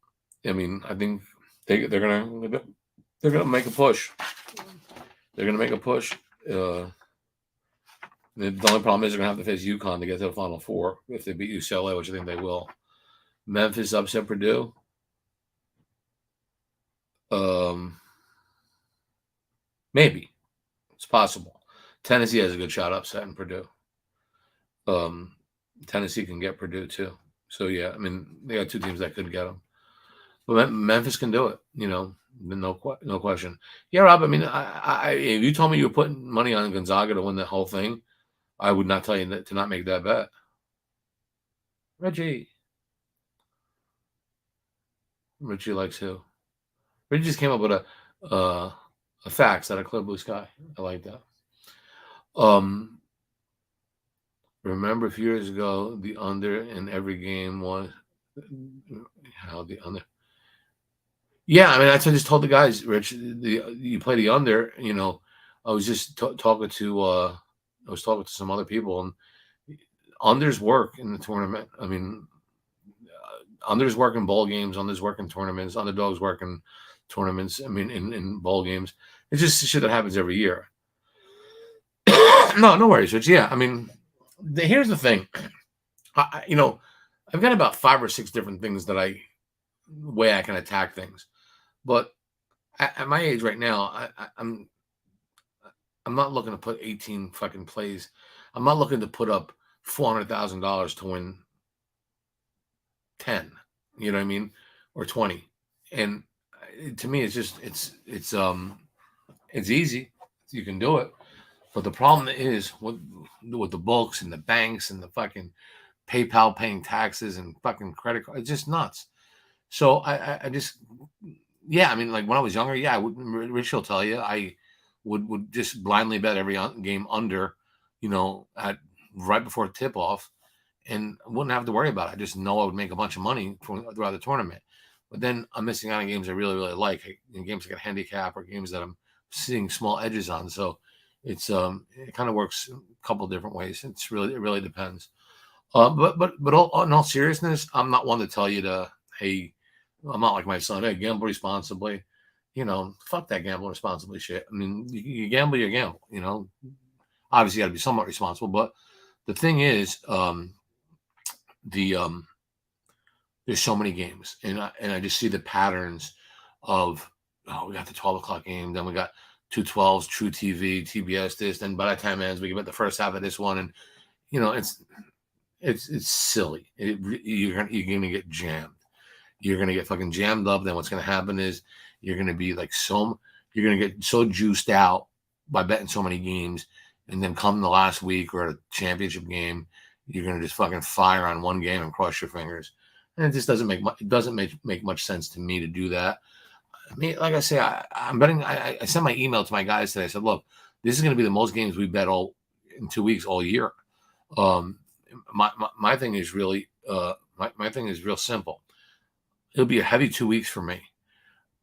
I mean, I think they're gonna make a push. They're gonna make a push. The only problem is they're gonna have to face UConn to get to the Final Four if they beat UCLA, which I think they will. Memphis upset Purdue. Maybe it's possible. Tennessee has a good shot upsetting Purdue. Tennessee can get Purdue too. So yeah, I mean they got 2 teams that could get them, but Memphis can do it. No question. Yeah, Rob. I mean, if you told me you were putting money on Gonzaga to win the whole thing, I would not tell you to not make that bet. Reggie likes who? Reggie just came up with a fax out of Clear Blue Sky. I like that. Remember a few years ago, the under in every game was how the under. Yeah, I mean, that's what I just told the guys, Rich. You play the under. I was just talking to some other people, and unders work in the tournament. I mean, unders work in bowl games, unders work in tournaments, underdogs work in tournaments. I mean, in bowl games. It's just shit that happens every year. No worries, Rich. Yeah, I mean, here's the thing. I've got about 5 or 6 different things way I can attack things. But at my age right now, I'm not looking to put 18 fucking plays. I'm not looking to put up $400,000 to win 10. You know what I mean, or 20. And to me, it's just it's easy. You can do it. But the problem is with the books and the banks and the fucking PayPal paying taxes and fucking credit card. It's just nuts. So I just, yeah, I mean, like when I was younger, yeah, Rich will tell you, I would just blindly bet every game under, at right before tip off, and wouldn't have to worry about it. I just know I would make a bunch of money throughout the tournament. But then I'm missing out on games I really, really like, games like a handicap or games that I'm seeing small edges on. So it kind of works a couple different ways. It really depends. But in all seriousness, I'm not one to tell you hey, I'm not like my son. Hey, gamble responsibly. Fuck that gamble responsibly shit. I mean, you gamble, you gamble. Obviously, you got to be somewhat responsible. But the thing is, there's so many games, and I just see the patterns of, we got the 12 o'clock game, then we got 212s, True TV, TBS, this. Then by the time it ends, we get the first half of this one, and it's silly. You're gonna get jammed. You're gonna get fucking jammed up. Then what's gonna happen is you're gonna be like you're gonna get so juiced out by betting so many games, and then come the last week or a championship game, you're gonna just fucking fire on one game and cross your fingers. And it just doesn't make much sense to me to do that. I mean, like I say, I'm betting. I sent my email to my guys today. I said, look, this is going to be the most games we bet in 2 weeks all year. My thing is really my thing is real simple. It'll be a heavy 2 weeks for me.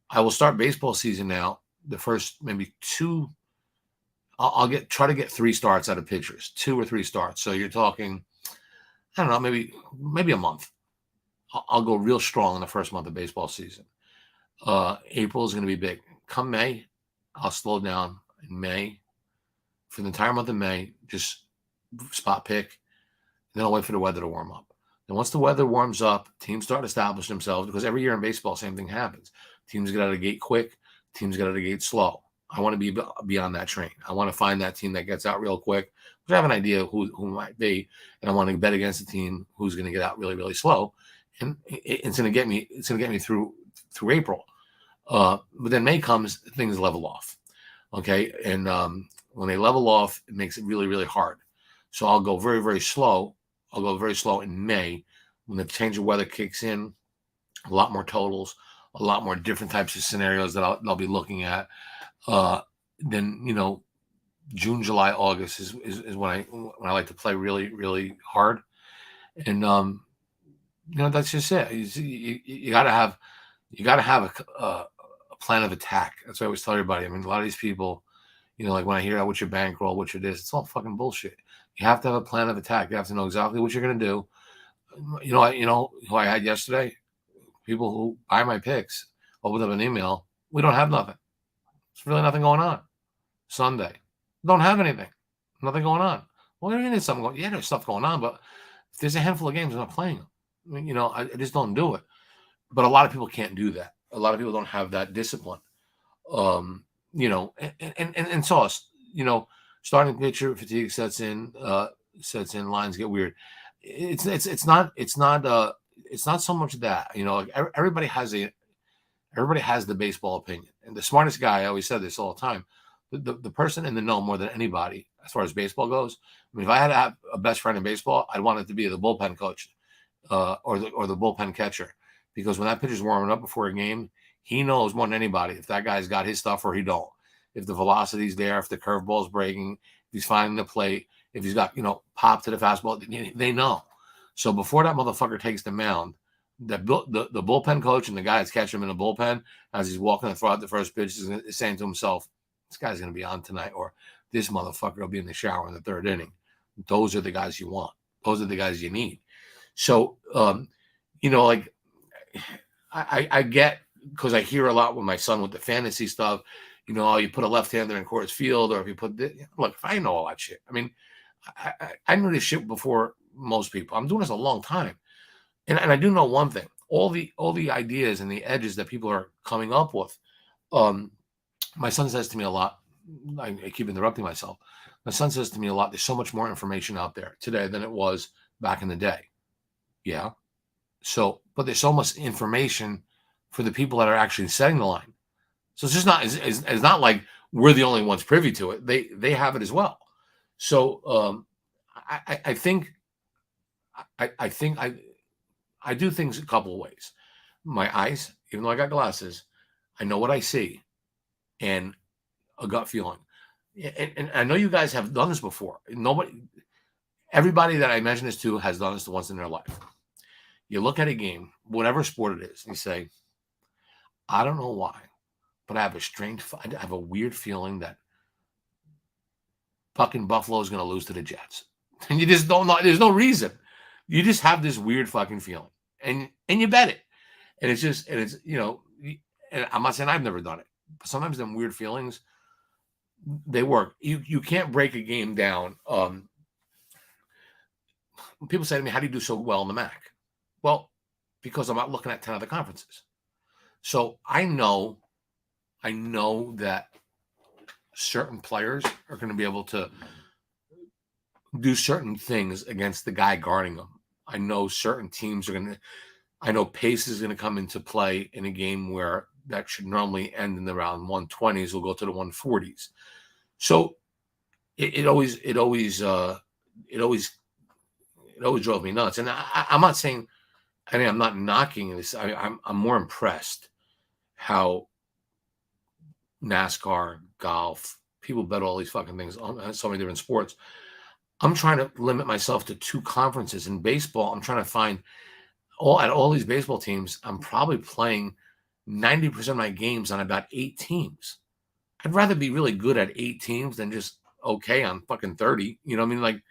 I will start baseball season now. The first maybe 2. I'll try to get 3 starts out of pitchers, 2 or 3 starts. So you're talking, I don't know, maybe a month. I'll go real strong in the first month of baseball season. April is going to be big. Come May, I'll slow down in May. For the entire month of May, just spot pick. Then I'll wait for the weather to warm up. Then once the weather warms up, teams start establishing themselves, because every year in baseball, same thing happens. Teams get out of the gate quick. Teams get out of the gate slow. I want to be on that train. I want to find that team that gets out real quick, because I have an idea who might be, and I want to bet against a team who's going to get out really, really slow. And it's going to get me through April. But then May comes, things level off. Okay. And when they level off, it makes it really, really hard. So I'll go very, very slow. I'll go very slow in May. When the change of weather kicks in, a lot more totals, a lot more different types of scenarios that I'll be looking at. Then, June, July, August is when I like to play really, really hard. And, that's just it. You got to have a plan of attack. That's what I always tell everybody. I mean, a lot of these people, like when I hear what's your bankroll, what's your this, it's all fucking bullshit. You have to have a plan of attack. You have to know exactly what you're going to do. Who I had yesterday? People who buy my picks, opened up an email. We don't have nothing. There's really nothing going on. Sunday. Don't have anything. Nothing going on. Well, there's something going on. Yeah, there's stuff going on, but if there's a handful of games, I'm not playing them. I mean, I just don't do it. But a lot of people can't do that. A lot of people don't have that discipline. And sauce, starting pitcher fatigue sets in, lines get weird. It's not so much that, like everybody has the baseball opinion. And the smartest guy, I always said this all the time, the person in the know more than anybody as far as baseball goes. I mean, if I had to have a best friend in baseball, I'd want it to be the bullpen coach or the bullpen catcher, because when that pitcher's warming up before a game, he knows more than anybody if that guy's got his stuff or he don't. If the velocity's there, if the curveball's breaking, if he's finding the plate, if he's got, pop to the fastball, they know. So before that motherfucker takes the mound, the bullpen coach and the guy that's catching him in the bullpen, as he's walking to throw out the first pitch, is saying to himself, this guy's going to be on tonight, or this motherfucker will be in the shower in the third inning. Those are the guys you want. Those are the guys you need. So, like I get, because I hear a lot with my son with the fantasy stuff, you put a left-hander in Coors Field, or if you put look, I know all that shit. I mean, I knew this shit before most people. I'm doing this a long time. And I do know one thing: all the ideas and the edges that people are coming up with. My son says to me a lot. I keep interrupting myself. My son says to me a lot. There's so much more information out there today than it was back in the day. Yeah. So, but there's so much information for the people that are actually setting the line. So it's just not. It's not like we're the only ones privy to it. They have it as well. So I think I do things a couple of ways. My eyes, even though I got glasses, I know what I see, and a gut feeling. And I know you guys have done this before. Everybody that I mention this to has done this once in their life. You look at a game, whatever sport it is, and you say, I don't know why, but I have a weird feeling that fucking Buffalo is going to lose to the Jets. And you just don't know. There's no reason. You just have this weird fucking feeling, and you bet it. And and I'm not saying I've never done it, but sometimes them weird feelings, they work. You can't break a game down. People say to me, how do you do so well in the MAC? Well, because I'm not looking at 10 other conferences. So I know that certain players are going to be able to do certain things against the guy guarding them. I know certain teams are going to, I know pace is going to come into play in a game where that should normally end in the round 120s will go to the 140s. So it always drove me nuts. And I'm not saying, I'm not knocking this. I'm more impressed how NASCAR, golf, people bet all these fucking things on so many different sports. I'm trying to limit myself to 2 conferences. In baseball, I'm trying to find all these baseball teams. I'm probably playing 90% of my games on about 8 teams. I'd rather be really good at 8 teams than just okay on fucking 30. You know what I mean? Like,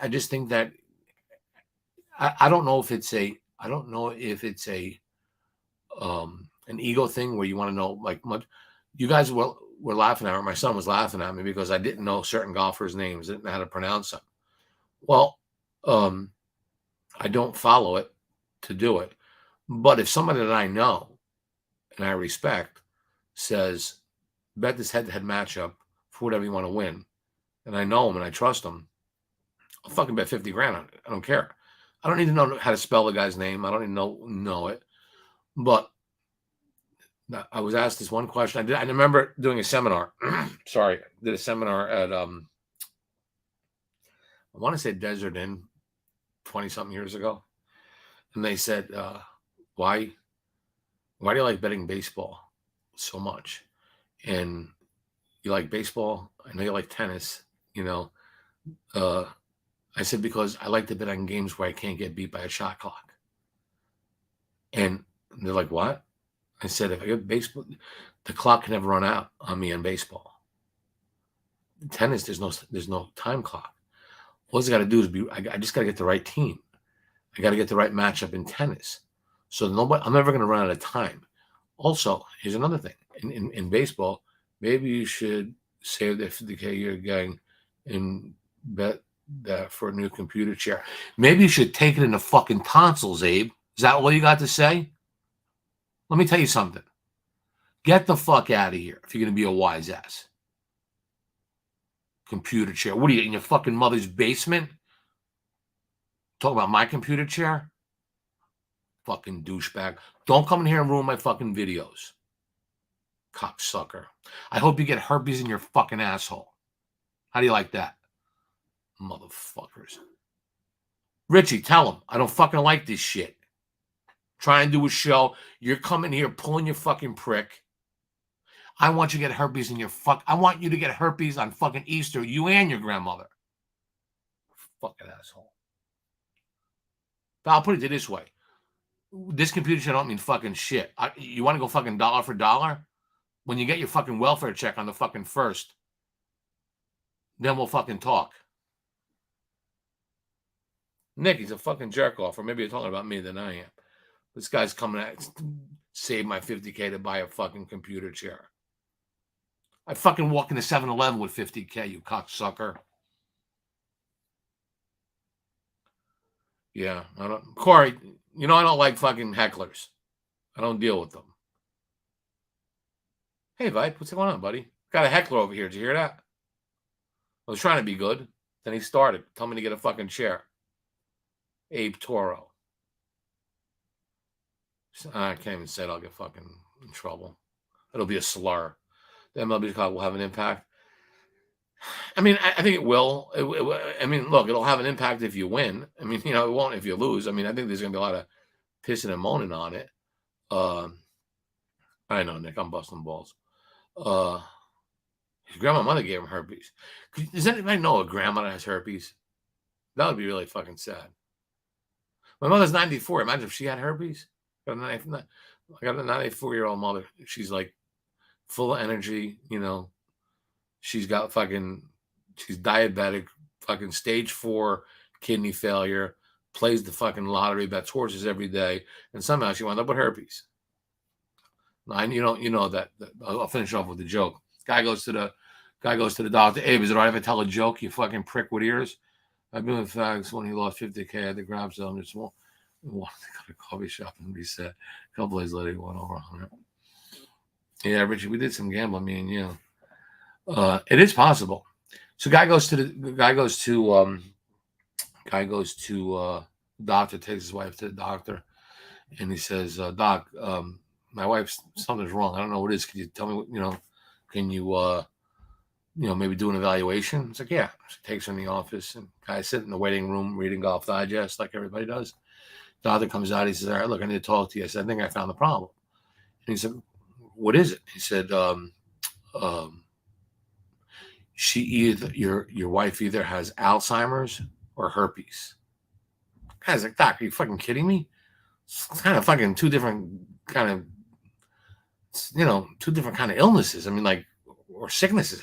I just think that I don't know if it's an ego thing where you want to know, like, much. You guys were laughing at me. My son was laughing at me because I didn't know certain golfers' names, didn't know how to pronounce them. Well, I don't follow it to do it. But if somebody that I know and I respect says, bet this head-to-head matchup for whatever you want to win, and I know him and I trust him, I'll fucking bet 50 grand on it. I don't care. I don't need to know how to spell the guy's name. I don't even know it. But I was asked this one question. I remember doing a seminar. Sorry, did a seminar at I want to say Desert Inn 20-something years ago. And they said, why do you like betting baseball so much? And you like baseball? I know you like tennis, I said, because I like to bet on games where I can't get beat by a shot clock. And they're like, what? I said, if I get baseball, the clock can never run out on me in baseball. In tennis, there's no time clock. All I got to do is I just got to get the right team. I got to get the right matchup in tennis. So I'm never going to run out of time. Also, here's another thing. In baseball, maybe you should save the 50K you're getting and bet that for a new computer chair. Maybe you should take it in the fucking tonsils, Abe. Is that all you got to say? Let me tell you something. Get the fuck out of here if you're going to be a wise ass. Computer chair. What are you, in your fucking mother's basement? Talk about my computer chair? Fucking douchebag. Don't come in here and ruin my fucking videos. Cocksucker. I hope you get herpes in your fucking asshole. How do you like that? Motherfuckers. Richie, tell him I don't fucking like this shit. Try and do a show. You're coming here pulling your fucking prick. I want you to get herpes in your I want you to get herpes on fucking Easter, you and your grandmother. Fucking asshole. But I'll put it this way. This computer shit don't mean fucking shit. You want to go fucking dollar for dollar? When you get your fucking welfare check on the fucking 1st, then we'll fucking talk. Nick, he's a fucking jerk off. Or maybe you're talking about me than I am. This guy's coming at save my $50K to buy a fucking computer chair. I fucking walk into 7-Eleven with $50K, you cocksucker. Yeah, I don't. Corey, I don't like fucking hecklers. I don't deal with them. Hey, Vipe, what's going on, buddy? Got a heckler over here. Did you hear that? I was trying to be good. Then he started. Tell me to get a fucking chair. Abe Toro. I can't even say it. I'll get fucking in trouble. It'll be a slur. The MLB call will have an impact. I mean, I think it will. I mean, look, it'll have an impact if you win. I mean, it won't if you lose. I mean, I think there's going to be a lot of pissing and moaning on it. I know, Nick. I'm busting balls. His grandmother gave him herpes. Does anybody know a grandma that has herpes? That would be really fucking sad. My mother's 94. Imagine if she had herpes. I got a 94-year-old mother. She's like full of energy. She's got she's diabetic, fucking stage 4 kidney failure, plays the fucking lottery, bets horses every day, and somehow she wound up with herpes. And that. I'll finish off with the joke. Guy goes to the doctor. Abe, is it all right if I tell a joke? You fucking prick with ears. I've been with Fags when he lost $50K. I had to grab some. Just walked to a coffee shop and reset. A couple days later, he went over 100. Yeah, Richard, we did some gambling, me and you. It is possible. So guy goes to doctor, takes his wife to the doctor, and he says, Doc, my wife's something's wrong. I don't know what it is. Can you tell me can you maybe do an evaluation? It's like, yeah. She takes her in the office, and guy's sitting in the waiting room reading Golf Digest like everybody does. Doctor comes out, he says, all right, look, I need to talk to you. I said, I think I found the problem. And he said, what is it? He said, your wife either has Alzheimer's or herpes. Guy's like, Doc, are you fucking kidding me? It's kind of fucking two different kind of illnesses. I mean, or sicknesses.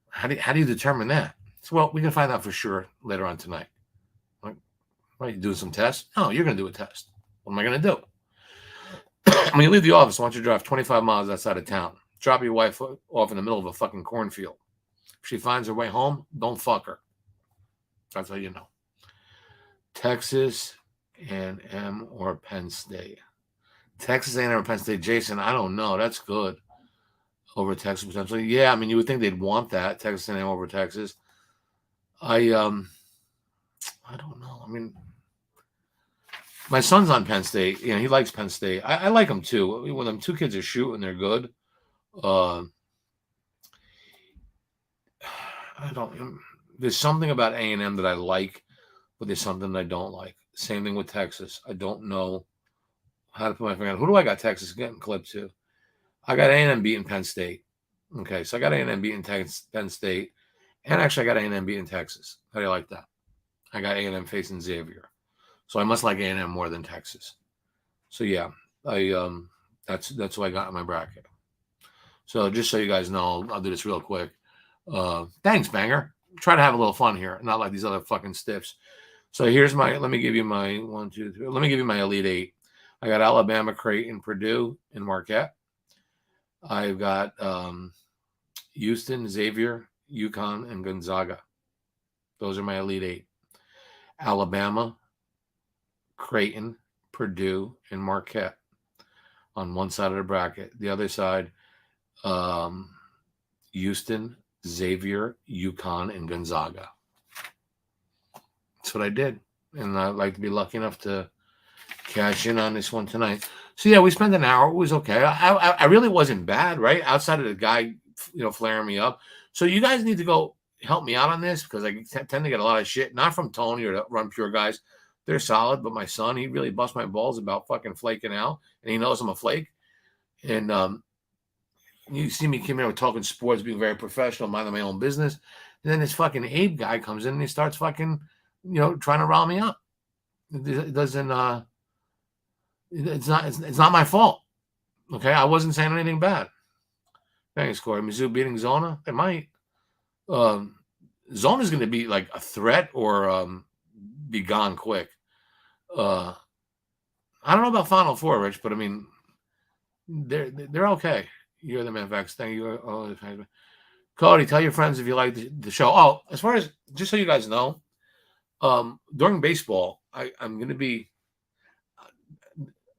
How do you determine that? So, well, we can find out for sure later on tonight. Are you doing some tests? No, you're going to do a test. What am I going to do? When you leave the office, I want you to drive 25 miles outside of town. Drop your wife off in the middle of a fucking cornfield. If she finds her way home, don't fuck her. That's how you know. Texas A&M or Penn State. Texas A&M or Penn State. Jason, I don't know. That's good. Over Texas potentially. Yeah, I mean, you would think they'd want that. Texas A&M over Texas. I don't know. I mean, my son's on Penn State. He likes Penn State. I like them too. When them two kids are shooting, they're good. There's something about A&M that I like, but there's something that I don't like. Same thing with Texas. I don't know how to put my finger on. Who do I got Texas getting clipped to? I got A&M beating Penn State. Okay, so I got A&M beating Penn State, and actually I got A&M beating Texas. How do you like that? I got A&M facing Xavier, so I must like A&M more than Texas. So yeah, that's what I got in my bracket. So just so you guys know, I'll do this real quick. Thanks, Banger. Try to have a little fun here, not like these other fucking stiffs. So here's let me give you my 1, 2, 3. Let me give you my Elite 8. I got Alabama, Creighton, Purdue, and Marquette. I've got Houston, Xavier, UConn, and Gonzaga. Those are my Elite 8. Alabama, Creighton, Purdue, and Marquette on one side of the bracket. The other side, Houston, Xavier, UConn, and Gonzaga. That's what I did. And I'd like to be lucky enough to cash in on this one tonight. So, yeah, we spent an hour. It was okay. I really wasn't bad, right? Outside of the guy, flaring me up. So you guys need to go help me out on this because I tend to get a lot of shit, not from Tony or the Run Pure guys. They're solid, but my son, he really busts my balls about fucking flaking out, and he knows I'm a flake. And you see me come here with talking sports, being very professional, minding my own business. And then this fucking Abe guy comes in and he starts fucking, trying to rile me up. It doesn't, it's not my fault. Okay. I wasn't saying anything bad. Thanks, Corey. Mizzou beating Zona. It might. Zona's going to be like a threat or be gone quick. I don't know about Final Four, Rich, but I mean, they're okay. You're the man, Facts. Thank you. Oh, Cody, tell your friends if you like the show. Oh, as far as just so you guys know, during baseball, I'm going to be.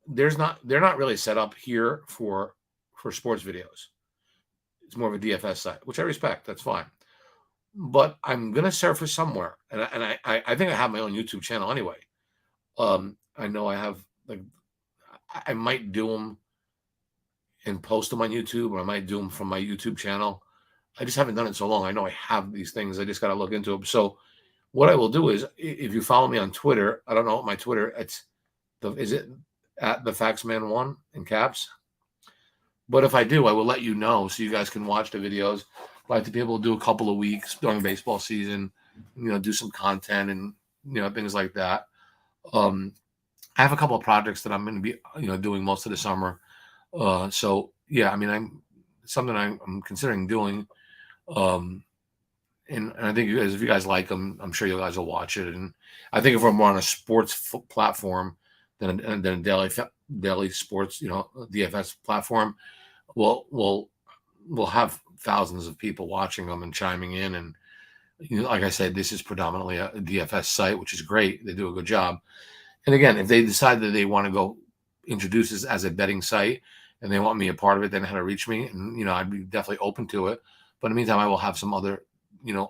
They're not really set up here for sports videos. It's more of a DFS site, which I respect. That's fine. But I'm gonna surface somewhere, and I think I have my own YouTube channel anyway. I know I have like I might do them and post them on YouTube, or I might do them from my YouTube channel. I just haven't done it so long. I know I have these things. I just got to look into them. So what I will do is, if you follow me on Twitter, I don't know what my Twitter. Is it at the Factsman one in caps? But if I do, I will let you know so you guys can watch the videos. I like to be able to do a couple of weeks during baseball season, do some content and things like that. I have a couple of projects that I'm going to be doing most of the summer. So yeah, I mean, I'm considering doing. And I think if you guys like them, I'm sure you guys will watch it. And I think if we're more on a sports platform than a daily sports, DFS platform, we'll have thousands of people watching them and chiming in. And like I said, this is predominantly a DFS site, which is great. They do a good job. And again, if they decide that they want to go introduce this as a betting site and they want me a part of it, then how to reach me, and I'd be definitely open to it. But in the meantime, I will have some other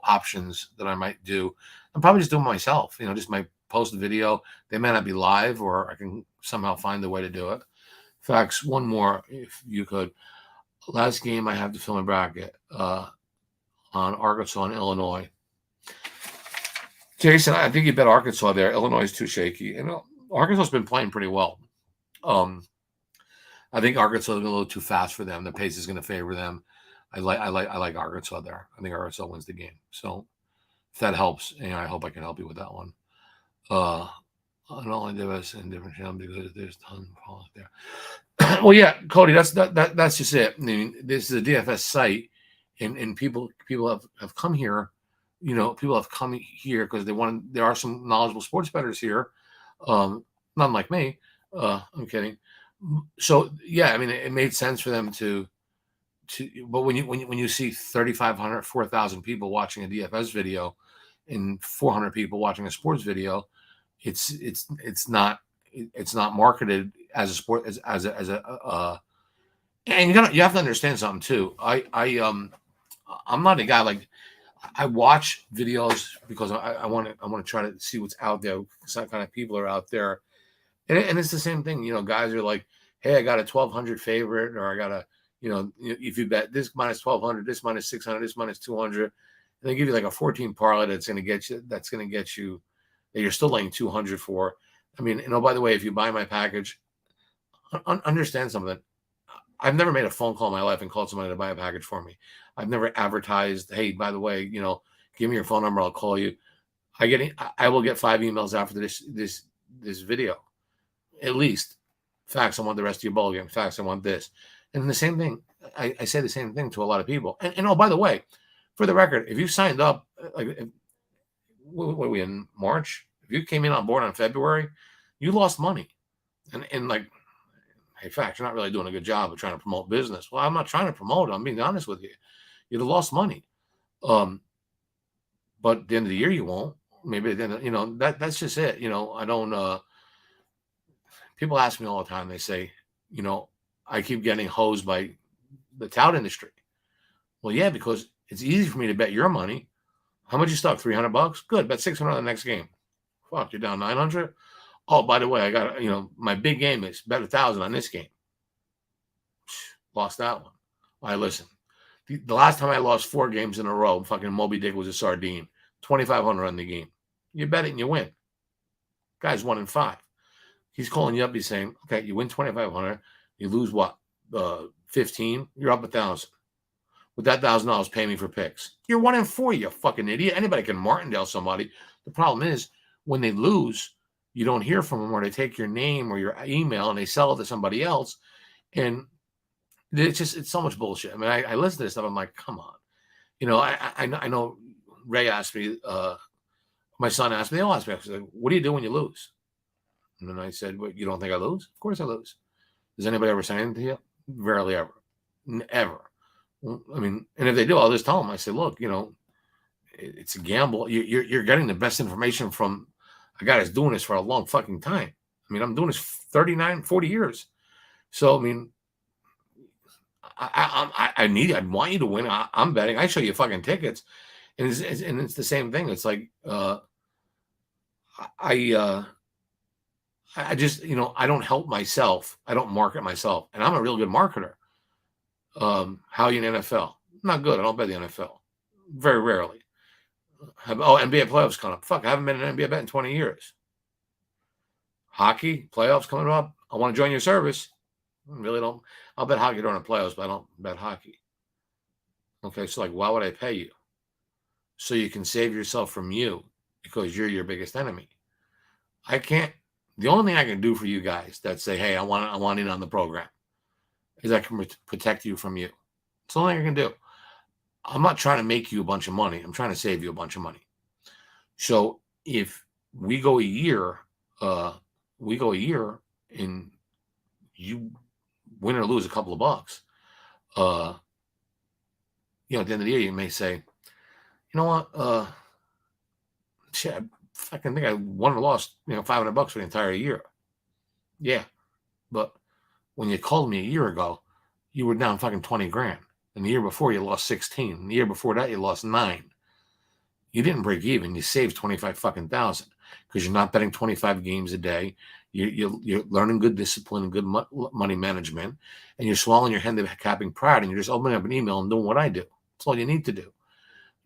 options that I might do. I'm probably just doing myself. Just my post video. They may not be live, or I can somehow find a way to do it. Facts. One more, if you could. Last game I have to fill in bracket on Arkansas and Illinois. Jason, I think you bet Arkansas there. Illinois is too shaky, and Arkansas has been playing pretty well. I think Arkansas is a little too fast for them. The pace is going to favor them. I like Arkansas there. I think Arkansas wins the game. So if that helps, I hope I can help you with that one. Not only do us in different channels because there's tons of problems there. Well, yeah, Cody, that's just it. I mean, this is a DFS site, and people have come here. People have come here because they want. There are some knowledgeable sports bettors here, none like me. I'm kidding. So yeah, I mean, it made sense for them to. But when you see 3,500, 4,000 people watching a DFS video, and 400 people watching a sports video, it's not marketed as a sport as a and you have to understand something too. I'm not a guy like. I watch videos because I want to try to see what's out there. Some kind of people are out there, and it's the same thing. Guys are like, "Hey, I got a 1,200 favorite, or I got a if you bet this minus 1,200, this minus 600, this minus 200, and they give you like a 14 parlay that's going to get you that you're still laying 200 for. I mean, by the way, if you buy my package, understand something. I've never made a phone call in my life and called somebody to buy a package for me. I've never advertised, hey, by the way, give me your phone number, I'll call you. I will get 5 emails after this video, at least. Facts, I want the rest of your bowl game. Facts, I want this. And the same thing, I say the same thing to a lot of people. And by the way, for the record, if you signed up, what are we in March? If you came in on board on February, you lost money. And like, hey, Facts, you're not really doing a good job of trying to promote business. Well, I'm not trying to promote it. I'm being honest with you. You'd have lost money. But at the end of the year, you won't. Maybe then, that's just it. I don't, people ask me all the time, they say, I keep getting hosed by the tout industry. Well, yeah, because it's easy for me to bet your money. How much you stuck? $300? Good. Bet 600 on the next game. Fuck, you're down 900. Oh, by the way, I got my big game is bet 1,000 on this game. Lost that one. All right, listen. The last time I lost 4 games in a row, fucking Moby Dick was a sardine. 2,500 on the game. You bet it and you win. Guy's 1 in 5. He's calling you up. He's saying, okay, you win 2,500. You lose what? 15. You're up 1,000. With that $1,000, pay me for picks. You're 1 in 4. You fucking idiot. Anybody can Martindale somebody. The problem is when they lose, you don't hear from them, or they take your name or your email and they sell it to somebody else. And it's so much bullshit. I mean, I listen to this stuff. I'm like, come on. I know Ray asked me, My son asked me, they all ask me, I said, what do you do when you lose? And then I said, well, you don't think I lose? Of course I lose. Does anybody ever say anything to you? Rarely ever. Ever. I mean, and if they do, I'll just tell them. I say, look, it's a gamble. You're getting the best information from a guy that's doing this for a long fucking time. I mean, I'm doing this 39, 40 years. So, I mean, I want you to win. I'm betting. I show you fucking tickets. And it's the same thing. It's like, I just, I don't help myself. I don't market myself. And I'm a real good marketer. How are you in NFL? Not good. I don't bet the NFL. Very rarely. NBA playoffs coming up. Fuck, I haven't been an NBA bet in 20 years. Hockey, playoffs coming up. I want to join your service. I really don't. I'll bet hockey during the playoffs, but I don't bet hockey. Okay, so like, why would I pay you? So you can save yourself from you because you're your biggest enemy. I can't. The only thing I can do for you guys that say, hey, I want in on the program is I can protect you from you. It's the only thing I can do. I'm not trying to make you a bunch of money. I'm trying to save you a bunch of money. So if we go a year and you win or lose a couple of bucks, at the end of the year, you may say, you know what? Shit, I fucking think I won or lost, $500 for the entire year. Yeah. But when you called me a year ago, you were down fucking 20 grand. And the year before, you lost 16. And the year before that, you lost 9. You didn't break even. You saved 25 fucking thousand because you're not betting 25 games a day. You're learning good discipline and good money management, and you're swallowing your handicapping pride, and you're just opening up an email and doing what I do. That's all you need to do.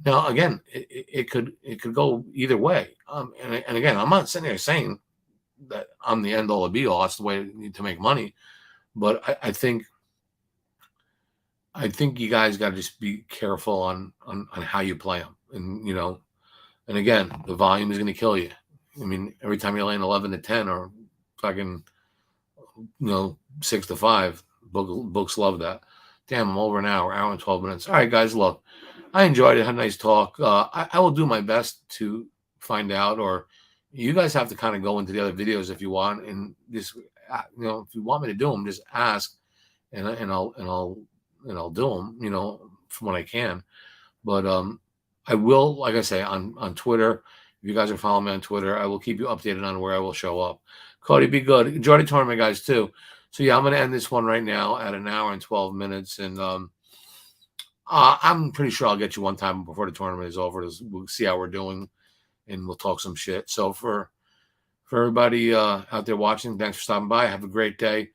Now, again, it could go either way. And again, I'm not sitting there saying that I'm the end all be all. That's the way to make money. But I think you guys got to just be careful on how you play them. And, and again, the volume is going to kill you. I mean, every time you're laying 11-10 or fucking, 6-5, books love that. Damn, I'm over an hour and 12 minutes. All right, guys, look, I enjoyed it. Had a nice talk. I will do my best to find out, or you guys have to kind of go into the other videos if you want. And just, if you want me to do them, just ask and I'll do them, from what I can. But I will, like I say, on Twitter, if you guys are following me on Twitter, I will keep you updated on where I will show up. Cody, be good. Enjoy the tournament, guys, too. So, yeah, I'm going to end this one right now at an hour and 12 minutes. And I'm pretty sure I'll get you one time before the tournament is over. We'll see how we're doing, and we'll talk some shit. So, for everybody out there watching, thanks for stopping by. Have a great day.